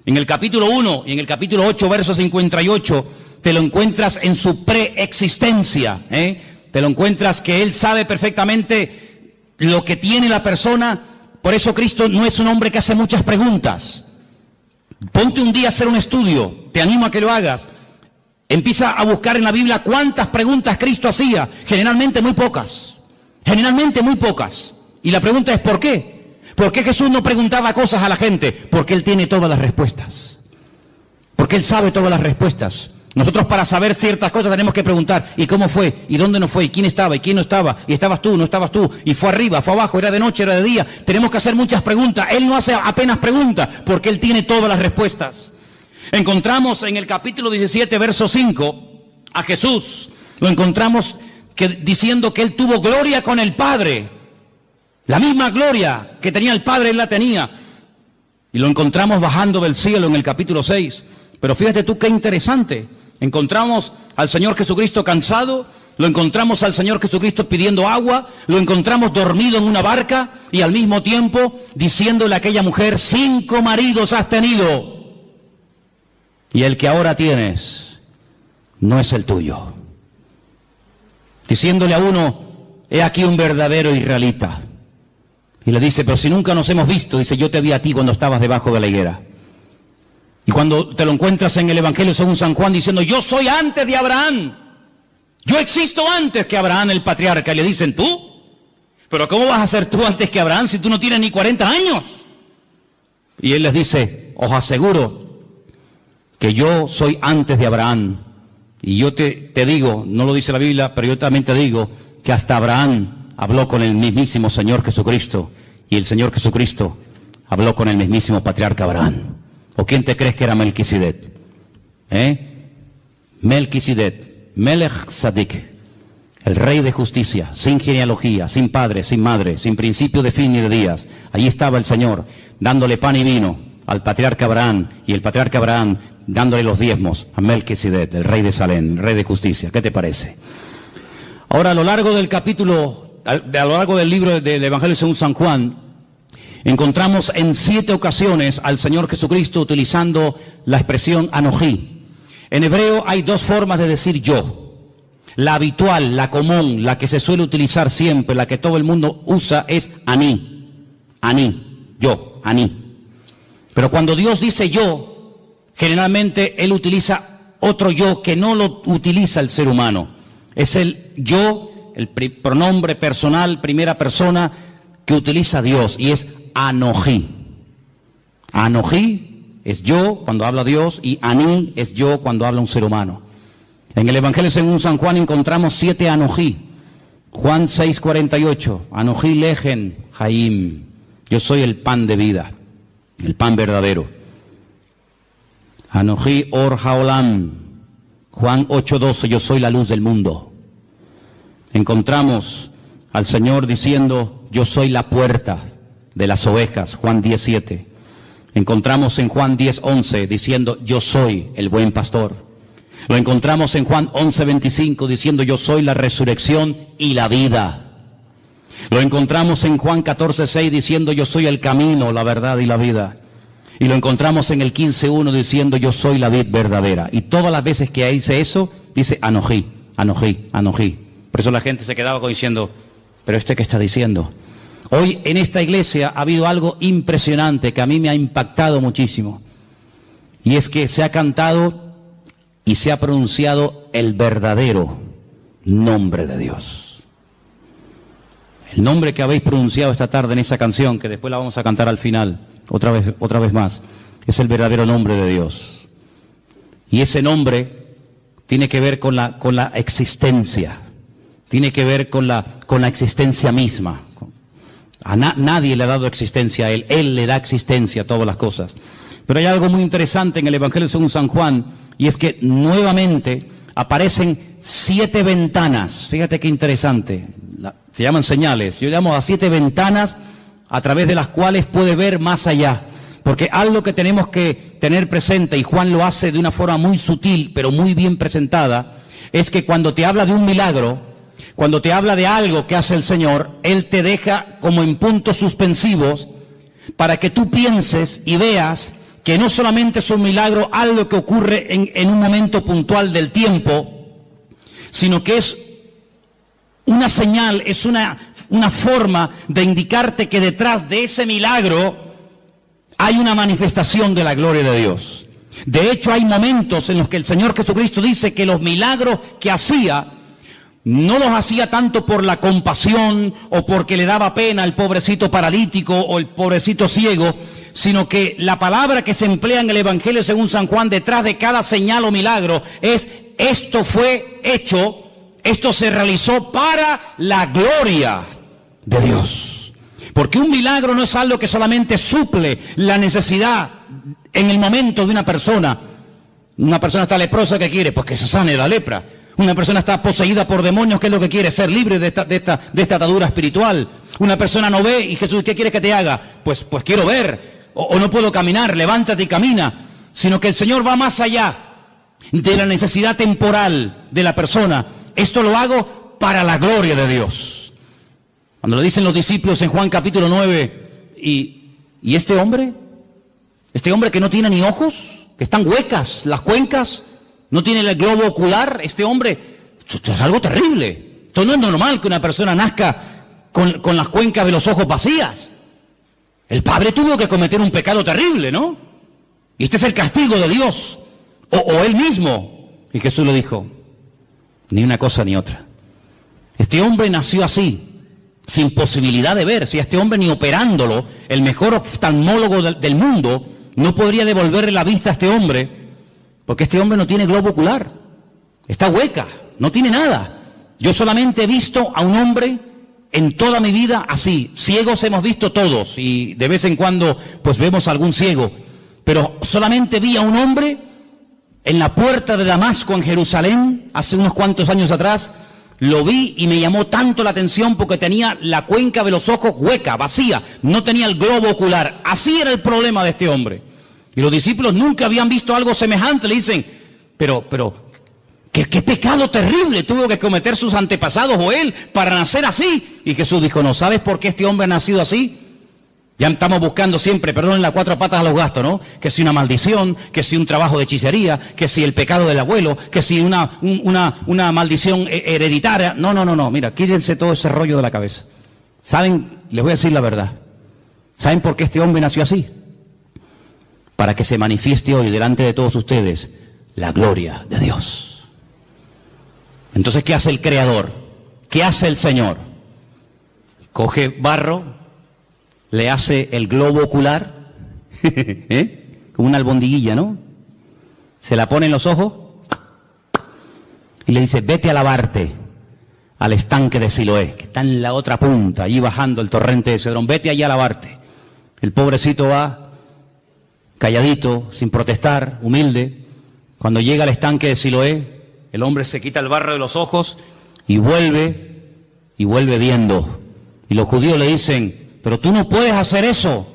En el capítulo 1 y en el capítulo 8, verso 58, te lo encuentras en su preexistencia, Te lo encuentras que él sabe perfectamente lo que tiene la persona. Por eso Cristo no es un hombre que hace muchas preguntas. Ponte un día a hacer un estudio, te animo a que lo hagas. Empieza a buscar en la Biblia cuántas preguntas Cristo hacía. Generalmente muy pocas. Y la pregunta es ¿por qué? ¿Por qué Jesús no preguntaba cosas a la gente? Porque Él tiene todas las respuestas. Porque Él sabe todas las respuestas. Nosotros para saber ciertas cosas tenemos que preguntar, ¿y cómo fue? ¿Y dónde no fue? ¿Y quién estaba? ¿Y quién no estaba? ¿Y estabas tú? ¿No estabas tú? ¿Y fue arriba? ¿Fue abajo? ¿Era de noche? ¿Era de día? Tenemos que hacer muchas preguntas. Él no hace apenas preguntas, porque Él tiene todas las respuestas. Encontramos en el capítulo 17, verso 5, a Jesús. Lo encontramos diciendo que Él tuvo gloria con el Padre. La misma gloria que tenía el Padre, Él la tenía. Y lo encontramos bajando del cielo en el capítulo 6. Pero fíjate tú qué interesante. Encontramos al Señor Jesucristo cansado, lo encontramos al Señor Jesucristo pidiendo agua, lo encontramos dormido en una barca y al mismo tiempo diciéndole a aquella mujer, 5 maridos has tenido. Y el que ahora tienes no es el tuyo. Diciéndole a uno, he aquí un verdadero israelita. Y le dice, pero si nunca nos hemos visto, dice, yo te vi a ti cuando estabas debajo de la higuera. Y cuando te lo encuentras en el Evangelio según San Juan diciendo, yo soy antes de Abraham. Yo existo antes que Abraham el patriarca. Y le dicen, ¿tú? ¿Pero cómo vas a ser tú antes que Abraham si tú no tienes ni 40 años? Y él les dice, os aseguro que yo soy antes de Abraham. Y yo te digo, no lo dice la Biblia, pero yo también te digo que hasta Abraham habló con el mismísimo Señor Jesucristo. Y el Señor Jesucristo habló con el mismísimo patriarca Abraham. ¿O quién te crees que era Melquisedec? Melquisedec, Melech Sadik, el rey de justicia, sin genealogía, sin padre, sin madre, sin principio de fin ni de días. Allí estaba el Señor, dándole pan y vino al patriarca Abraham, y el patriarca Abraham dándole los diezmos a Melquisedec, el rey de Salem, el rey de justicia. ¿Qué te parece? Ahora, a lo largo del capítulo, a lo largo del libro del Evangelio según San Juan, encontramos en 7 ocasiones al Señor Jesucristo utilizando la expresión anojí. En hebreo hay 2 formas de decir yo. La habitual, la común, la que se suele utilizar siempre, la que todo el mundo usa es aní. Aní, yo, aní. Pero cuando Dios dice yo, generalmente Él utiliza otro yo que no lo utiliza el ser humano. Es el yo, el pronombre personal, primera persona, que utiliza Dios, y es anojí. Anojí es yo cuando habla Dios, y aní es yo cuando habla un ser humano. En el Evangelio según San Juan encontramos 7 anojí. Juan 6:48, anojí lejen jaim, yo soy el pan de vida, el pan verdadero. Anojí or haolam, Juan 8:12, yo soy la luz del mundo. Encontramos al Señor diciendo, yo soy la puerta de las ovejas, Juan 10:7. Encontramos en Juan 10:11 diciendo, yo soy el buen pastor. Lo encontramos en Juan 11:25 diciendo, yo soy la resurrección y la vida. Lo encontramos en Juan 14:6 diciendo, yo soy el camino, la verdad y la vida. Y lo encontramos en el 15:1 diciendo, yo soy la vid verdadera. Y todas las veces que dice eso, dice anojí, anojí, anojí. Por eso la gente se quedaba diciendo, ¿pero qué está diciendo? Hoy en esta iglesia ha habido algo impresionante que a mí me ha impactado muchísimo. Y es que se ha cantado y se ha pronunciado el verdadero nombre de Dios. El nombre que habéis pronunciado esta tarde en esa canción, que después la vamos a cantar al final, otra vez más, es el verdadero nombre de Dios. Y ese nombre tiene que ver con la existencia, tiene que ver con la existencia misma. Nadie le ha dado existencia a Él le da existencia a todas las cosas. Pero hay algo muy interesante en el Evangelio según San Juan, y es que nuevamente aparecen 7 ventanas. Fíjate qué interesante, se llaman señales. Yo llamo a 7 ventanas a través de las cuales puede ver más allá. Porque algo que tenemos que tener presente, y Juan lo hace de una forma muy sutil, pero muy bien presentada, es que cuando te habla de un milagro, cuando te habla de algo que hace el Señor, Él te deja como en puntos suspensivos para que tú pienses y veas que no solamente es un milagro, algo que ocurre en un momento puntual del tiempo, sino que es una señal, es una forma de indicarte que detrás de ese milagro hay una manifestación de la gloria de Dios. De hecho, hay momentos en los que el Señor Jesucristo dice que los milagros que hacía, no los hacía tanto por la compasión o porque le daba pena al pobrecito paralítico o el pobrecito ciego, sino que la palabra que se emplea en el Evangelio según San Juan detrás de cada señal o milagro es, esto fue hecho, esto se realizó para la gloria de Dios. Porque un milagro no es algo que solamente suple la necesidad en el momento de una persona, Una persona está leprosa, ¿qué quiere? Pues que se sane la lepra. Una persona está poseída por demonios, ¿qué es lo que quiere? Ser libre de esta atadura espiritual. Una persona no ve y Jesús, ¿qué quieres que te haga? Pues quiero ver, o no puedo caminar, levántate y camina. Sino que el Señor va más allá de la necesidad temporal de la persona. Esto lo hago para la gloria de Dios. Cuando le dicen los discípulos en Juan capítulo 9, ¿y este hombre que no tiene ni ojos, que están huecas las cuencas, no tiene el globo ocular, este hombre, esto es algo terrible. Esto no es normal que una persona nazca con las cuencas de los ojos vacías. El padre tuvo que cometer un pecado terrible, ¿no? Y este es el castigo de Dios, o él mismo. Y Jesús le dijo, ni una cosa ni otra. Este hombre nació así, sin posibilidad de ver. Si a este hombre ni operándolo, el mejor oftalmólogo del mundo no podría devolverle la vista a este hombre, porque este hombre no tiene globo ocular, está hueca, no tiene nada. Yo solamente he visto a un hombre en toda mi vida así. Ciegos hemos visto todos y de vez en cuando pues vemos a algún ciego, pero solamente vi a un hombre en la puerta de Damasco en Jerusalén hace unos cuantos años atrás. Lo vi y me llamó tanto la atención porque tenía la cuenca de los ojos hueca, vacía, no tenía el globo ocular. Así era el problema de este hombre. Y los discípulos nunca habían visto algo semejante. Le dicen, pero, ¿qué pecado terrible tuvo que cometer sus antepasados o él para nacer así? Y Jesús dijo, ¿no sabes por qué este hombre ha nacido así? Ya estamos buscando siempre, perdonen las cuatro patas a los gastos, ¿no? Que si una maldición, que si un trabajo de hechicería, que si el pecado del abuelo, que si una maldición hereditaria. No, mira, quítense todo ese rollo de la cabeza. ¿Saben? Les voy a decir la verdad. ¿Saben por qué este hombre nació así? Para que se manifieste hoy delante de todos ustedes la gloria de Dios. Entonces, ¿qué hace el Creador? ¿Qué hace el Señor? Coge barro, le hace el globo ocular, como una albondiguilla, ¿no? Se la pone en los ojos y le dice, vete a lavarte al estanque de Siloé, que está en la otra punta, allí bajando el torrente de Cedrón. Vete allá a lavarte. El pobrecito va calladito, sin protestar, humilde. Cuando llega al estanque de Siloé, el hombre se quita el barro de los ojos y vuelve viendo. Y los judíos le dicen, pero tú no puedes hacer eso.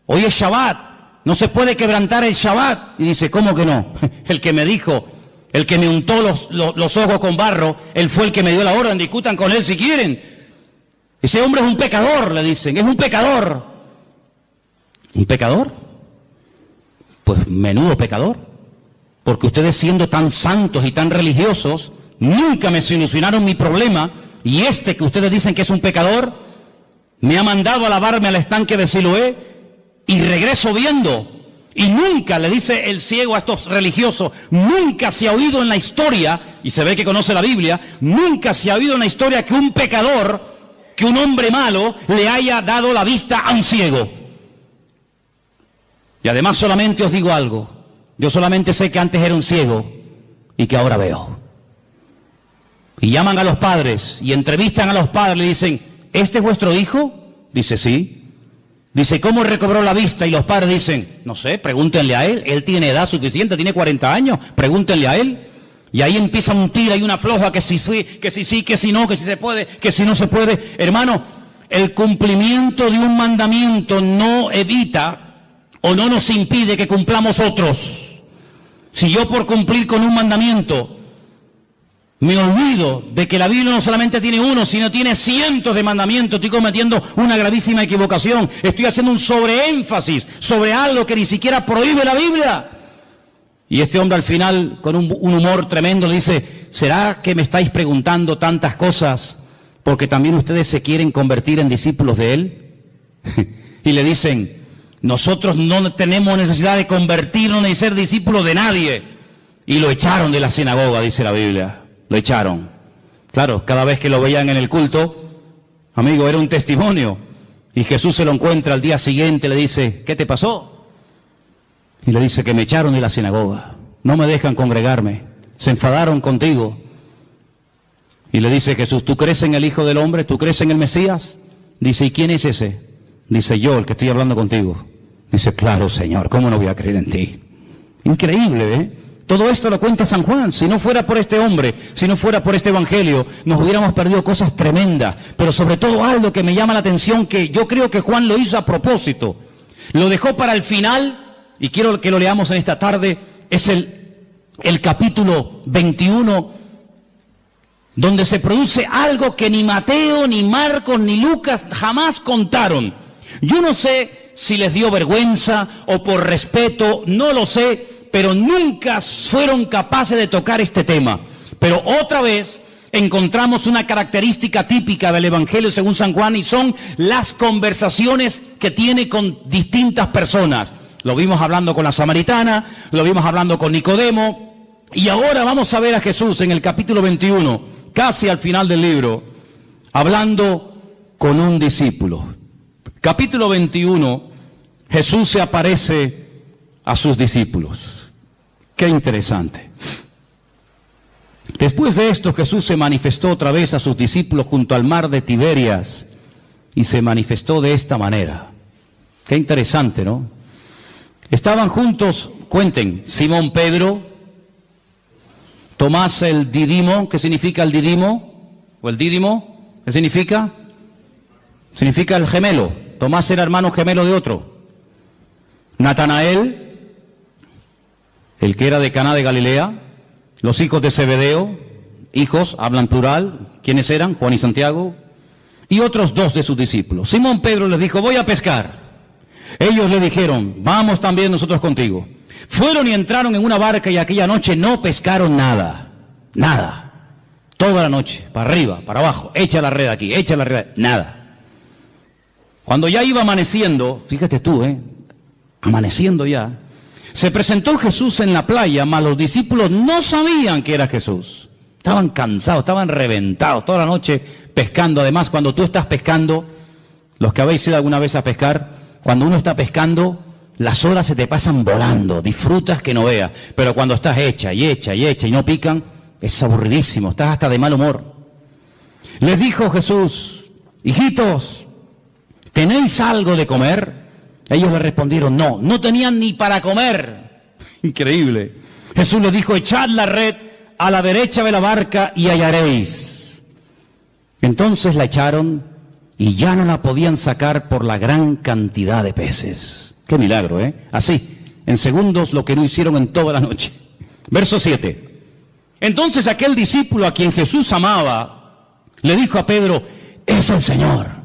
Hoy es Shabbat, no se puede quebrantar el Shabbat. Y dice, ¿cómo que no? El que me dijo, el que me untó los ojos con barro, él fue el que me dio la orden, discutan con él si quieren. Ese hombre es un pecador, le dicen, es un pecador. ¿Un pecador? Pues menudo pecador, porque ustedes siendo tan santos y tan religiosos, nunca me solucionaron mi problema, y este que ustedes dicen que es un pecador, me ha mandado a lavarme al estanque de Siloé, y regreso viendo, y nunca, le dice el ciego a estos religiosos, nunca se ha oído en la historia, y se ve que conoce la Biblia, nunca se ha oído en la historia que un pecador, que un hombre malo, le haya dado la vista a un ciego. Y además solamente os digo algo, yo solamente sé que antes era un ciego y que ahora veo. Y llaman a los padres y entrevistan a los padres, le dicen, ¿este es vuestro hijo? Dice, sí. Dice, ¿cómo recobró la vista? Y los padres dicen, no sé, pregúntenle a él tiene edad suficiente, tiene 40 años, pregúntenle a él. Y ahí empieza un tira y una floja, que si sí, que si no, que si se puede, que si no se puede. Hermano, el cumplimiento de un mandamiento no evita o no nos impide que cumplamos otros. Si yo por cumplir con un mandamiento me olvido de que la Biblia no solamente tiene uno, sino tiene cientos de mandamientos, estoy cometiendo una gravísima equivocación. Estoy haciendo un sobreénfasis sobre algo que ni siquiera prohíbe la Biblia. Y este hombre al final, con un humor tremendo, le dice, ¿será que me estáis preguntando tantas cosas porque también ustedes se quieren convertir en discípulos de él? Y le dicen, nosotros no tenemos necesidad de convertirnos ni ser discípulos de nadie. Y lo echaron de la sinagoga, dice la Biblia. Lo echaron. Claro, cada vez que lo veían en el culto, amigo, era un testimonio. Y Jesús se lo encuentra al día siguiente, le dice, ¿qué te pasó? Y le dice que me echaron de la sinagoga. No me dejan congregarme. Se enfadaron contigo. Y le dice Jesús, ¿tú crees en el Hijo del Hombre? ¿Tú crees en el Mesías? Dice, ¿y quién es ese? Dice, yo, el que estoy hablando contigo. Dice, claro, Señor, ¿cómo no voy a creer en ti? Increíble, ¿eh? Todo esto lo cuenta San Juan. Si no fuera por este hombre, si no fuera por este evangelio, nos hubiéramos perdido cosas tremendas. Pero sobre todo algo que me llama la atención, que yo creo que Juan lo hizo a propósito. Lo dejó para el final, y quiero que lo leamos en esta tarde. Es el capítulo 21, donde se produce algo que ni Mateo, ni Marcos, ni Lucas jamás contaron. Yo no sé si les dio vergüenza o por respeto, no lo sé, pero nunca fueron capaces de tocar este tema. Pero otra vez encontramos una característica típica del Evangelio según San Juan, y son las conversaciones que tiene con distintas personas. Lo vimos hablando con la samaritana, lo vimos hablando con Nicodemo, y ahora vamos a ver a Jesús en el capítulo 21, casi al final del libro, hablando con un discípulo. Capítulo 21, Jesús se aparece a sus discípulos. Qué interesante. Después de esto, Jesús se manifestó otra vez a sus discípulos junto al mar de Tiberias, y se manifestó de esta manera. Qué interesante, ¿no? Estaban juntos, cuenten, Simón Pedro, Tomás el Didimo. ¿Qué significa el Didimo? ¿O el Dídimo? ¿Qué significa? Significa el gemelo. Tomás era hermano gemelo de otro. Natanael, el que era de Caná de Galilea, los hijos de Zebedeo, hijos, hablan plural, ¿quiénes eran? Juan y Santiago, y otros dos de sus discípulos. Simón Pedro les dijo, voy a pescar. Ellos le dijeron, vamos también nosotros contigo. Fueron y entraron en una barca, y aquella noche no pescaron nada, nada. Toda la noche, para arriba, para abajo, echa la red aquí, echa la red, nada. Cuando ya iba amaneciendo, fíjate tú, amaneciendo ya, se presentó Jesús en la playa, mas los discípulos no sabían que era Jesús. Estaban cansados, estaban reventados, toda la noche pescando. Además, cuando tú estás pescando, los que habéis ido alguna vez a pescar, cuando uno está pescando, las horas se te pasan volando, disfrutas que no veas. Pero cuando estás hecha y no pican, es aburridísimo, estás hasta de mal humor. Les dijo Jesús, hijitos, ¿tenéis algo de comer? Ellos le respondieron, no, no tenían ni para comer. Increíble. Jesús les dijo, echad la red a la derecha de la barca y hallaréis. Entonces la echaron y ya no la podían sacar por la gran cantidad de peces. Qué milagro, Así, en segundos, lo que no hicieron en toda la noche. Verso 7. Entonces aquel discípulo a quien Jesús amaba, le dijo a Pedro, es el Señor.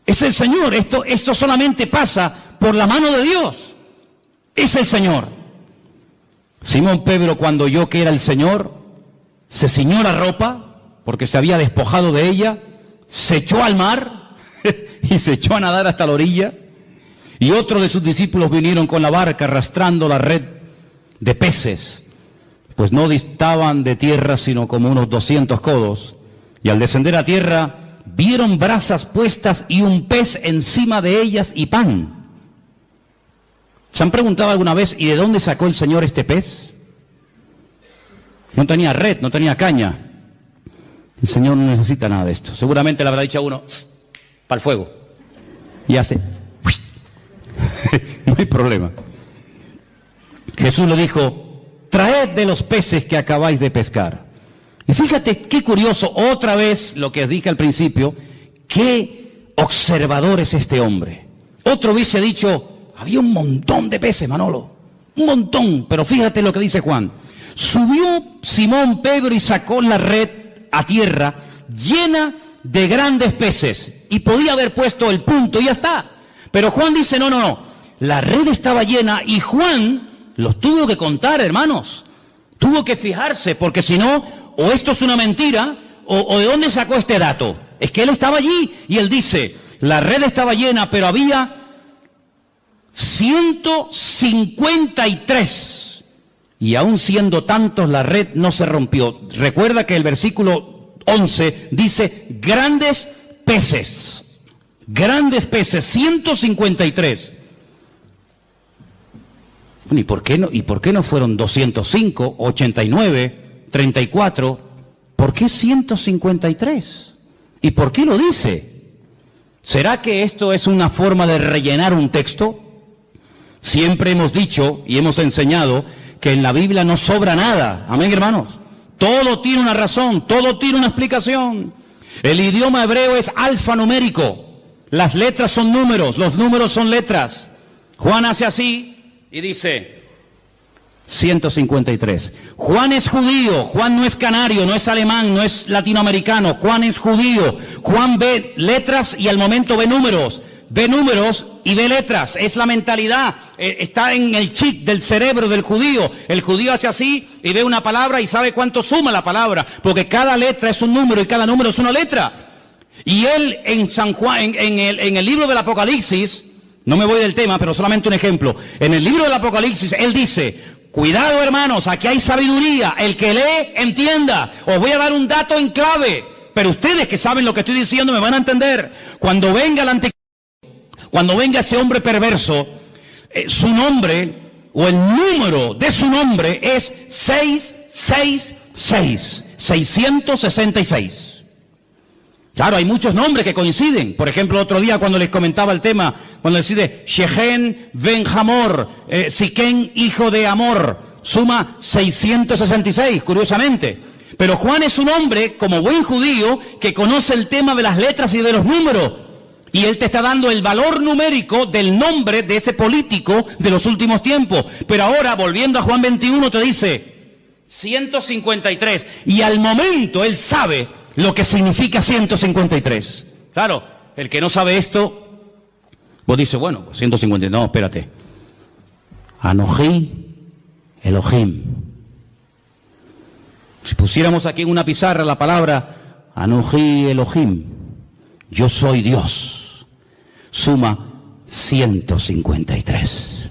Es el Señor, esto solamente pasa por la mano de Dios. Es el Señor. Simón Pedro, cuando oyó que era el Señor, se ciñó la ropa, porque se había despojado de ella, se echó al mar y se echó a nadar hasta la orilla. Y otros de sus discípulos vinieron con la barca arrastrando la red de peces, pues no distaban de tierra sino como unos 200 codos. Y al descender a tierra, vieron brasas puestas y un pez encima de ellas y pan. ¿Se han preguntado alguna vez, ¿y de dónde sacó el Señor este pez? No tenía red, no tenía caña. El Señor no necesita nada de esto. Seguramente le habrá dicho a uno, para el fuego. Y hace, no hay problema. Jesús le dijo, traed de los peces que acabáis de pescar. Y fíjate qué curioso, otra vez lo que dije al principio, qué observador es este hombre. Otro hubiese dicho, había un montón de peces, Manolo, un montón, pero fíjate lo que dice Juan. Subió Simón Pedro y sacó la red a tierra llena de grandes peces, y podía haber puesto el punto y ya está. Pero Juan dice, no, la red estaba llena, y Juan los tuvo que contar, hermanos. Tuvo que fijarse, porque si no, o esto es una mentira, o de dónde sacó este dato. Es que él estaba allí, y él dice, la red estaba llena, pero había 153. Y aún siendo tantos, la red no se rompió. Recuerda que el versículo 11 dice, grandes peces. Grandes peces, 153. Bueno, ¿y por qué no fueron 205, 89, 34? ¿Por qué 153? ¿Y por qué lo dice? ¿Será que esto es una forma de rellenar un texto? Siempre hemos dicho y hemos enseñado que en la Biblia no sobra nada. Amén, hermanos. Todo tiene una razón, todo tiene una explicación. El idioma hebreo es alfanumérico. Las letras son números, los números son letras. Juan hace así y dice 153. Juan es judío, Juan no es canario, no es alemán, no es latinoamericano. Juan es judío. Juan ve letras y al momento ve números. Ve números y ve letras. Es la mentalidad, está en el chip del cerebro del judío. El judío hace así y ve una palabra y sabe cuánto suma la palabra, porque cada letra es un número y cada número es una letra. Y él en San Juan, en el libro del Apocalipsis, no me voy del tema, pero solamente un ejemplo. En el libro del Apocalipsis, él dice, cuidado hermanos, aquí hay sabiduría, el que lee, entienda. Os voy a dar un dato en clave, pero ustedes que saben lo que estoy diciendo me van a entender. Cuando venga el anticristo, cuando venga ese hombre perverso, su nombre, o el número de su nombre es 666, 666. Claro, hay muchos nombres que coinciden. Por ejemplo, otro día cuando les comentaba el tema, cuando decide Shechem ben Hamor, Siquén, hijo de Amor, suma 666, curiosamente. Pero Juan es un hombre, como buen judío, que conoce el tema de las letras y de los números. Y él te está dando el valor numérico del nombre de ese político de los últimos tiempos. Pero ahora, volviendo a Juan 21, te dice 153. Y al momento él sabe lo que significa 153. Claro, el que no sabe esto, vos dices, bueno, pues 153, no, espérate. Anoji Elohim. Si pusiéramos aquí en una pizarra la palabra Anoji Elohim, yo soy Dios, suma 153.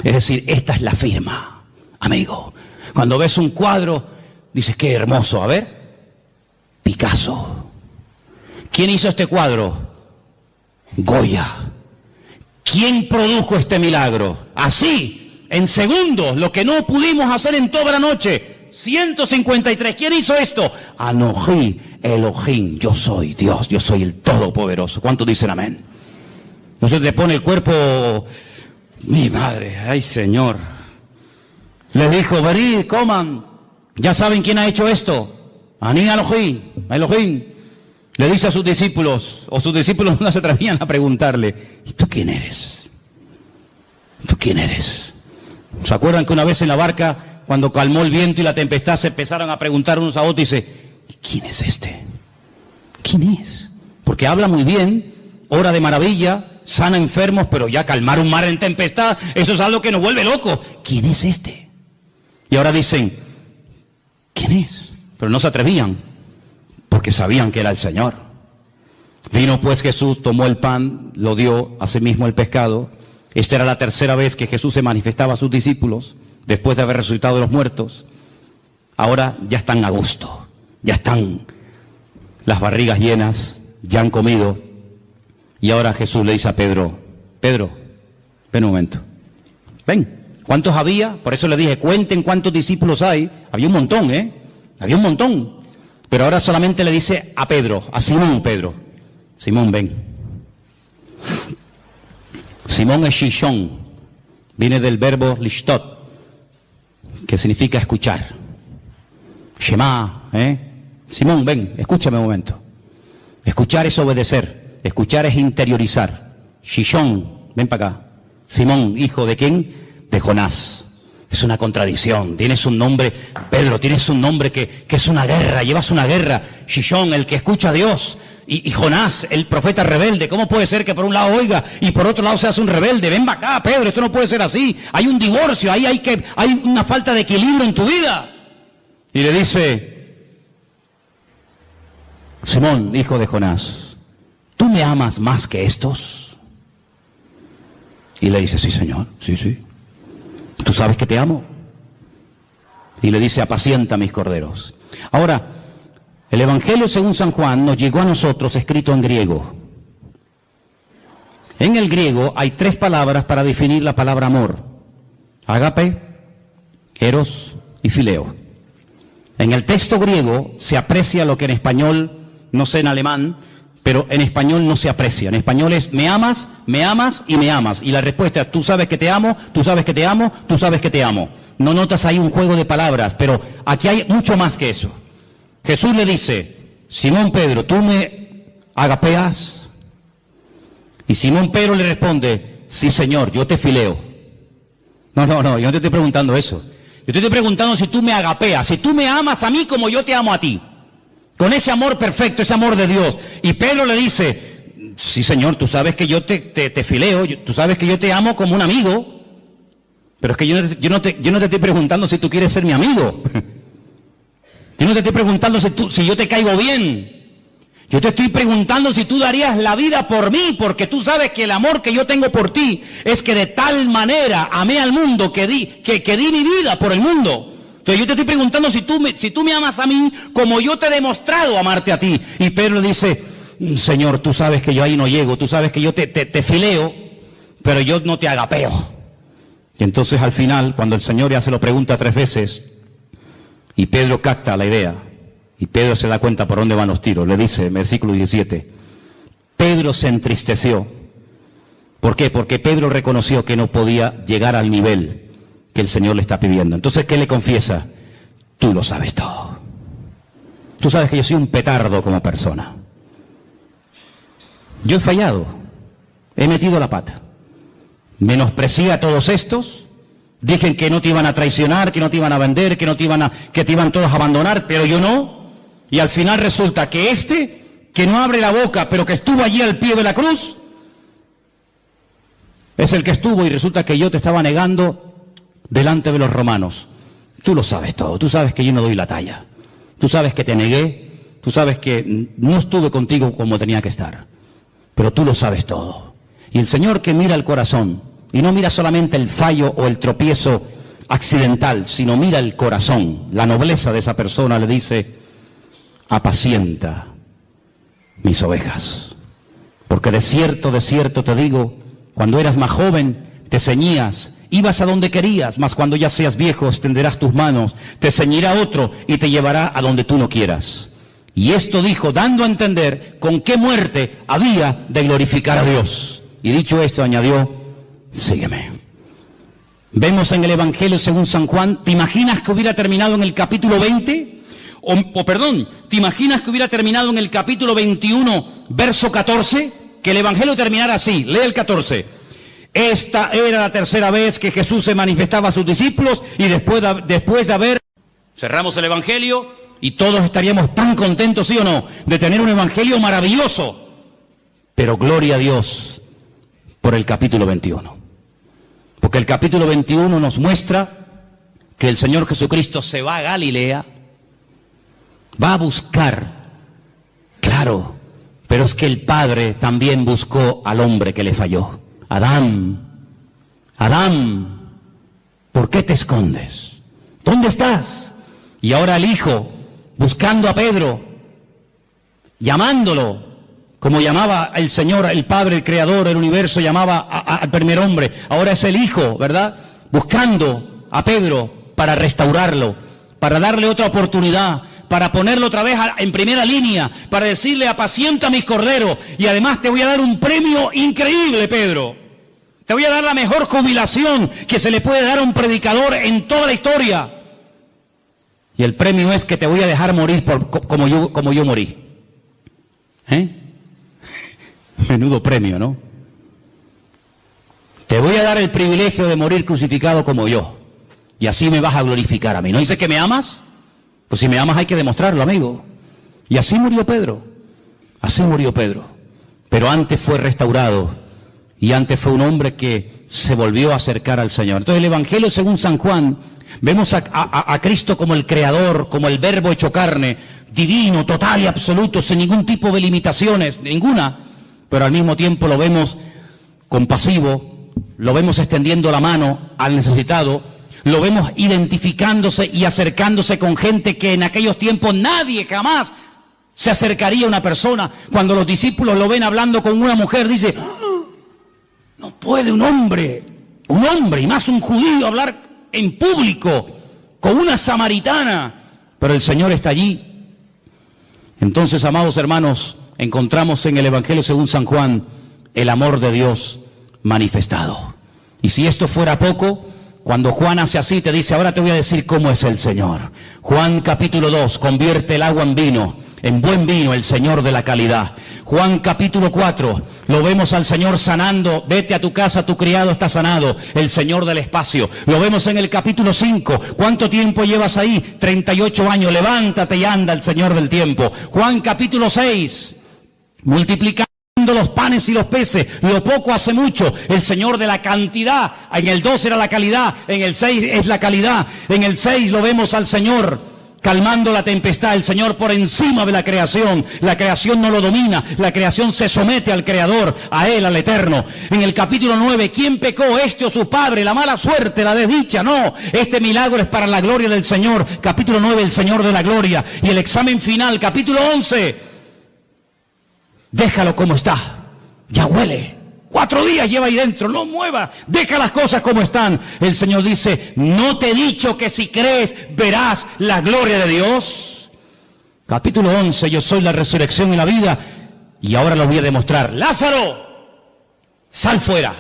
Es decir, esta es la firma, amigo. Cuando ves un cuadro, dices, qué hermoso, a ver. Picasso. ¿Quién hizo este cuadro? Goya. ¿Quién produjo este milagro? Así, en segundos, lo que no pudimos hacer en toda la noche. 153. ¿Quién hizo esto? Anoji Elohim. Yo soy Dios, yo soy el Todopoderoso. ¿Cuántos dicen amén? No se te pone el cuerpo. Mi madre, ay Señor. Les dijo, venid, coman. Ya saben quién ha hecho esto. Aní Elohim, le dice a sus discípulos, o sus discípulos no se atrevían a preguntarle, ¿y tú quién eres? ¿Tú quién eres? ¿Se acuerdan que una vez en la barca, cuando calmó el viento y la tempestad, se empezaron a preguntar unos a otros y dice, ¿quién es este? ¿Quién es? Porque habla muy bien, obra de maravilla, sana enfermos, pero ya calmar un mar en tempestad, eso es algo que nos vuelve locos. ¿Quién es este? Y ahora dicen, ¿quién es? Pero no se atrevían, porque sabían que era el Señor. Vino pues Jesús, tomó el pan, lo dio, asimismo el pescado. Esta era la tercera vez que Jesús se manifestaba a sus discípulos, después de haber resucitado de los muertos. Ahora ya están a gusto, ya están las barrigas llenas, ya han comido. Y ahora Jesús le dice a Pedro, Pedro, ven un momento, ven. ¿Cuántos había? Por eso le dije, cuenten cuántos discípulos hay. Había un montón, Había un montón, pero ahora solamente le dice a Pedro, a Simón Pedro. Simón, ven. Simón es Shishon, viene del verbo lishtot, que significa escuchar. Shema, Simón, ven, escúchame un momento. Escuchar es obedecer, escuchar es interiorizar. Shishon, ven para acá. Simón, hijo de quién? De Jonás. Es una contradicción, tienes un nombre, Pedro, tienes un nombre que es una guerra, llevas una guerra. Shishon, el que escucha a Dios, y Jonás, el profeta rebelde. ¿Cómo puede ser que por un lado oiga y por otro lado seas un rebelde? Ven acá, Pedro, esto no puede ser así. Hay un divorcio, ahí hay una falta de equilibrio en tu vida. Y le dice, Simón, hijo de Jonás, ¿tú me amas más que estos? Y le dice, sí, Señor, sí. ¿Tú sabes que te amo? Y le dice, apacienta mis corderos. Ahora, el Evangelio según San Juan nos llegó a nosotros escrito en griego. En el griego hay 3 palabras para definir la palabra amor. Ágape, eros y fileo. En el texto griego se aprecia lo que en español, no sé en alemán, pero en español no se aprecia. En español es me amas y me amas. Y la respuesta es tú sabes que te amo, tú sabes que te amo, tú sabes que te amo. No notas ahí un juego de palabras, pero aquí hay mucho más que eso. Jesús le dice, Simón Pedro, ¿tú me agapeas? Y Simón Pedro le responde, sí Señor, yo te fileo. No, yo no te estoy preguntando eso. Yo te estoy preguntando si tú me agapeas, si tú me amas a mí como yo te amo a ti. Con ese amor perfecto, ese amor de Dios. Y Pedro le dice, sí Señor, tú sabes que yo te fileo, tú sabes que yo te amo como un amigo. Pero es que yo no te estoy preguntando si tú quieres ser mi amigo. Yo no te estoy preguntando si yo te caigo bien. Yo te estoy preguntando si tú darías la vida por mí, porque tú sabes que el amor que yo tengo por ti es que de tal manera amé al mundo que di mi vida por el mundo. Entonces yo te estoy preguntando si tú me amas a mí como yo te he demostrado amarte a ti. Y Pedro le dice, Señor, tú sabes que yo ahí no llego, tú sabes que yo te fileo, pero yo no te agapeo. Y entonces al final, cuando el Señor ya se lo pregunta 3 veces, y Pedro capta la idea, y Pedro se da cuenta por dónde van los tiros, le dice en versículo 17, Pedro se entristeció. ¿Por qué? Porque Pedro reconoció que no podía llegar al nivel que el Señor le está pidiendo. Entonces, ¿qué le confiesa? Tú lo sabes todo. Tú sabes que yo soy un petardo como persona. Yo he fallado, he metido la pata. Menosprecié a todos estos, dije que no te iban a traicionar, que no te iban a vender, que te iban todos a abandonar, pero yo no. Y al final resulta que que no abre la boca, pero que estuvo allí al pie de la cruz, es el que estuvo, y resulta que yo te estaba negando delante de los romanos. Tú lo sabes todo, tú sabes que yo no doy la talla, tú sabes que te negué, tú sabes que no estuve contigo como tenía que estar, pero tú lo sabes todo. Y el Señor, que mira el corazón, y no mira solamente el fallo o el tropiezo accidental, sino mira el corazón, la nobleza de esa persona, le dice, apacienta mis ovejas. Porque de cierto te digo, cuando eras más joven, te ceñías, ibas a donde querías, mas cuando ya seas viejo, extenderás tus manos, te ceñirá otro y te llevará a donde tú no quieras. Y esto dijo, dando a entender con qué muerte había de glorificar a Dios. Y dicho esto, añadió, sígueme. Vemos en el Evangelio según San Juan, ¿te imaginas que hubiera terminado en el capítulo 20? ¿Te imaginas que hubiera terminado en el capítulo 21, verso 14? Que el Evangelio terminara así, lee el 14. Esta era la tercera vez que Jesús se manifestaba a sus discípulos y después de haber... Cerramos el Evangelio y todos estaríamos tan contentos, ¿sí o no?, de tener un Evangelio maravilloso. Pero gloria a Dios por el capítulo 21. Porque el capítulo 21 nos muestra que el Señor Jesucristo se va a Galilea, va a buscar, claro, pero es que el Padre también buscó al hombre que le falló. Adán, ¿por qué te escondes? ¿Dónde estás? Y ahora el Hijo, buscando a Pedro, llamándolo, como llamaba el Señor, el Padre, el Creador, el universo, llamaba al primer hombre. Ahora es el Hijo, ¿verdad?, buscando a Pedro para restaurarlo, para darle otra oportunidad, para ponerlo otra vez en primera línea, para decirle, apacienta mis corderos, y además te voy a dar un premio increíble, Pedro. Te voy a dar la mejor jubilación que se le puede dar a un predicador en toda la historia. Y el premio es que te voy a dejar morir como yo morí. Menudo premio, ¿no? Te voy a dar el privilegio de morir crucificado como yo. Y así me vas a glorificar a mí. ¿No dices que me amas? Pues si me amas hay que demostrarlo, amigo. Y así murió Pedro. Así murió Pedro. Pero antes fue restaurado. Y antes fue un hombre que se volvió a acercar al Señor. Entonces el Evangelio según San Juan, vemos a Cristo como el Creador, como el Verbo hecho carne, divino, total y absoluto, sin ningún tipo de limitaciones, ninguna. Pero al mismo tiempo lo vemos compasivo, lo vemos extendiendo la mano al necesitado, lo vemos identificándose y acercándose con gente que en aquellos tiempos nadie jamás se acercaría a una persona. Cuando los discípulos lo ven hablando con una mujer, dice, no puede un hombre, y más un judío, hablar en público con una samaritana, pero el Señor está allí. Entonces, amados hermanos, encontramos en el Evangelio según San Juan el amor de Dios manifestado. Y si esto fuera poco, cuando Juan hace así, te dice, ahora te voy a decir cómo es el Señor. Juan capítulo 2, convierte el agua en vino, en buen vino, el Señor de la calidad. Juan capítulo 4, lo vemos al Señor sanando, vete a tu casa, tu criado está sanado, el Señor del espacio. Lo vemos en el capítulo 5, ¿cuánto tiempo llevas ahí? 38 años, levántate y anda, el Señor del tiempo. Juan capítulo 6, multiplicando los panes y los peces, lo poco hace mucho, el Señor de la cantidad. En el 2 era la calidad, en el 6 es la calidad. En el 6 lo vemos al Señor calmando la tempestad, el Señor por encima de la creación no lo domina, la creación se somete al Creador, a Él, al Eterno. En el capítulo 9, ¿quién pecó? Este o su padre, la mala suerte, la desdicha, no, este milagro es para la gloria del Señor. Capítulo 9, el Señor de la gloria. Y el examen final, capítulo 11, déjalo como está, ya huele. 4 días lleva ahí dentro, no mueva, deja las cosas como están. El Señor dice, ¿no te he dicho que si crees verás la gloria de Dios? Capítulo 11, yo soy la resurrección y la vida, y ahora lo voy a demostrar. Lázaro, sal fuera.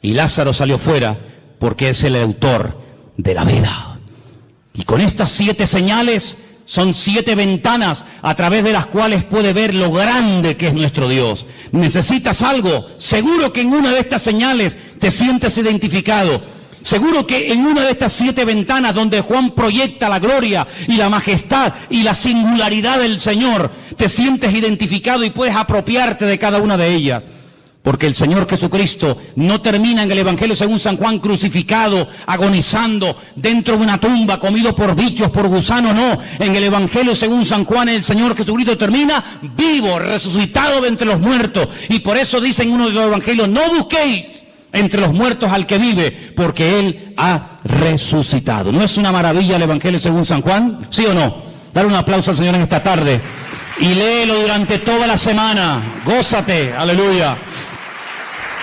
Y Lázaro salió fuera porque es el autor de la vida. Y con estas 7 señales, son 7 ventanas a través de las cuales puede ver lo grande que es nuestro Dios. ¿Necesitas algo? Seguro que en una de estas señales te sientes identificado. Seguro que en una de estas 7 ventanas donde Juan proyecta la gloria y la majestad y la singularidad del Señor, te sientes identificado y puedes apropiarte de cada una de ellas. Porque el Señor Jesucristo no termina en el Evangelio según San Juan crucificado, agonizando dentro de una tumba, comido por bichos, por gusanos, no. En el Evangelio según San Juan el Señor Jesucristo termina vivo, resucitado de entre los muertos. Y por eso dice en uno de los Evangelios, no busquéis entre los muertos al que vive, porque Él ha resucitado. ¿No es una maravilla el Evangelio según San Juan? ¿Sí o no? Dale un aplauso al Señor en esta tarde. Y léelo durante toda la semana. Gózate, aleluya.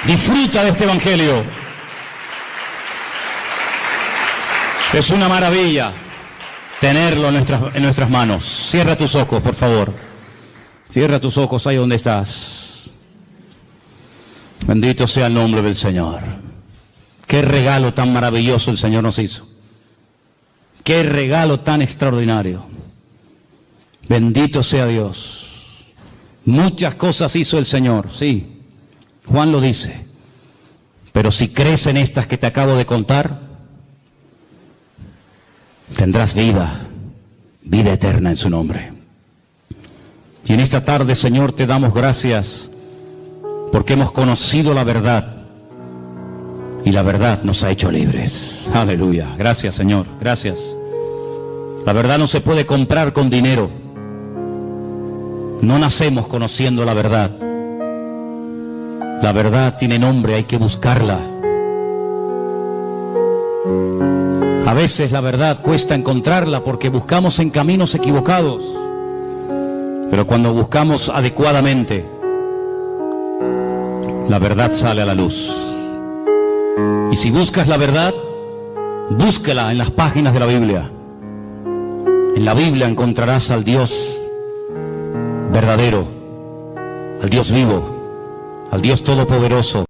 Disfruta de este Evangelio. Es una maravilla tenerlo en nuestras manos. Cierra tus ojos, por favor. Cierra tus ojos ahí donde estás. Bendito sea el nombre del Señor. Qué regalo tan maravilloso el Señor nos hizo. Qué regalo tan extraordinario. Bendito sea Dios. Muchas cosas hizo el Señor, sí. Juan lo dice, pero si crees en estas que te acabo de contar, tendrás vida eterna en su nombre. Y en esta tarde, Señor, te damos gracias porque hemos conocido la verdad y la verdad nos ha hecho libres. Aleluya. Gracias, Señor. Gracias. La verdad no se puede comprar con dinero. No nacemos conociendo la verdad. La verdad tiene nombre, hay que buscarla. A veces la verdad cuesta encontrarla porque buscamos en caminos equivocados. Pero cuando buscamos adecuadamente, la verdad sale a la luz. Y si buscas la verdad, búsquela en las páginas de la Biblia. En la Biblia encontrarás al Dios verdadero, al Dios vivo, al Dios todopoderoso,